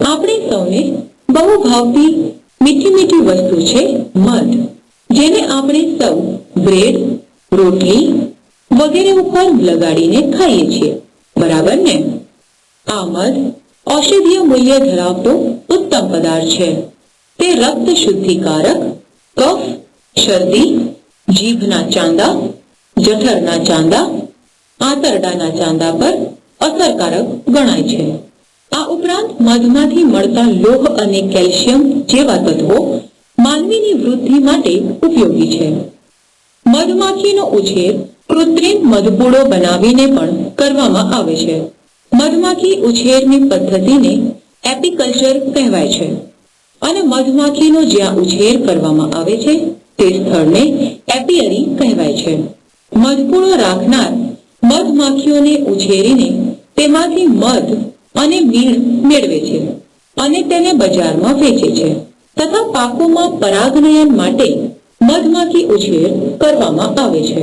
આપણે સૌને બહુ ભાવતી મીઠી મીઠી વસ્તુ છે મધ, જેને આપણે સૌ બ્રેડ, રોટલી વગેરે ઉપર લગાડીને ખાઈએ છીએ, બરાબર ને? આ મધ ઔષધીય મૂલ્ય ધરાવતો ઉત્તમ પદાર્થ છે. તે રક્ત શુદ્ધિકારક, કફ, શરદી, જીભના ચાંદા, જઠરના ચાંદા, આંતરડાના ચાંદા પર અસરકારક ગણાય છે. આ ઉપરાંત મધમાંથી મળતા લોહ અને કેલ્શિયમ જેવા તત્વો માનવીની વૃદ્ધિ માટે ઉપયોગી છે. મધમાખીનો ઉછેર કૃત્રિમ મધપૂડો બનાવીને પણ કરવામાં આવે છે. મધમાખી ઉછેરની પદ્ધતિને એપીકલ્ચર કહેવાય છે અને મધમાખીનો જ્યાં ઉછેર કરવામાં આવે છે તે સ્થળને એપિયરી કહેવાય છે. મધપૂડો રાખનાર મધમાખીઓને ઉછેરીને તેમાંથી મધ અને મીણ મેળવે છે અને તેને બજારમાં વેચે છે, તથા પાકોમાં પરાગનયન માટે મધમાખી ઉછેર કરવામાં આવે છે.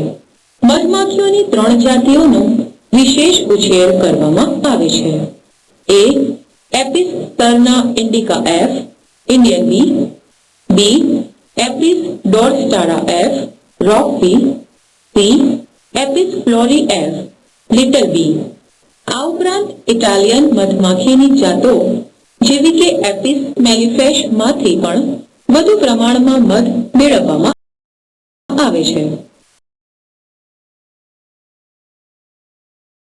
મધમાખીઓની 3 જાતિઓનો વિશેષ ઉછેર કરવામાં આવે છે. એ એપિસ ટર્ના ઇન્ડિકા એફ ઇન્ડિયન બી, બી એપિસ ડોર્સટારા એફ રોક બી, સી એપિસ ફ્લોરી એફ લિટલ બી. આ ઉપરાંત ઇટાલિયન મધમાખીની જાતો જેવી કે એપિસ મેલિફેશ માંથી પણ વધુ પ્રમાણમાં મધ મેળવવામાં આવે છે.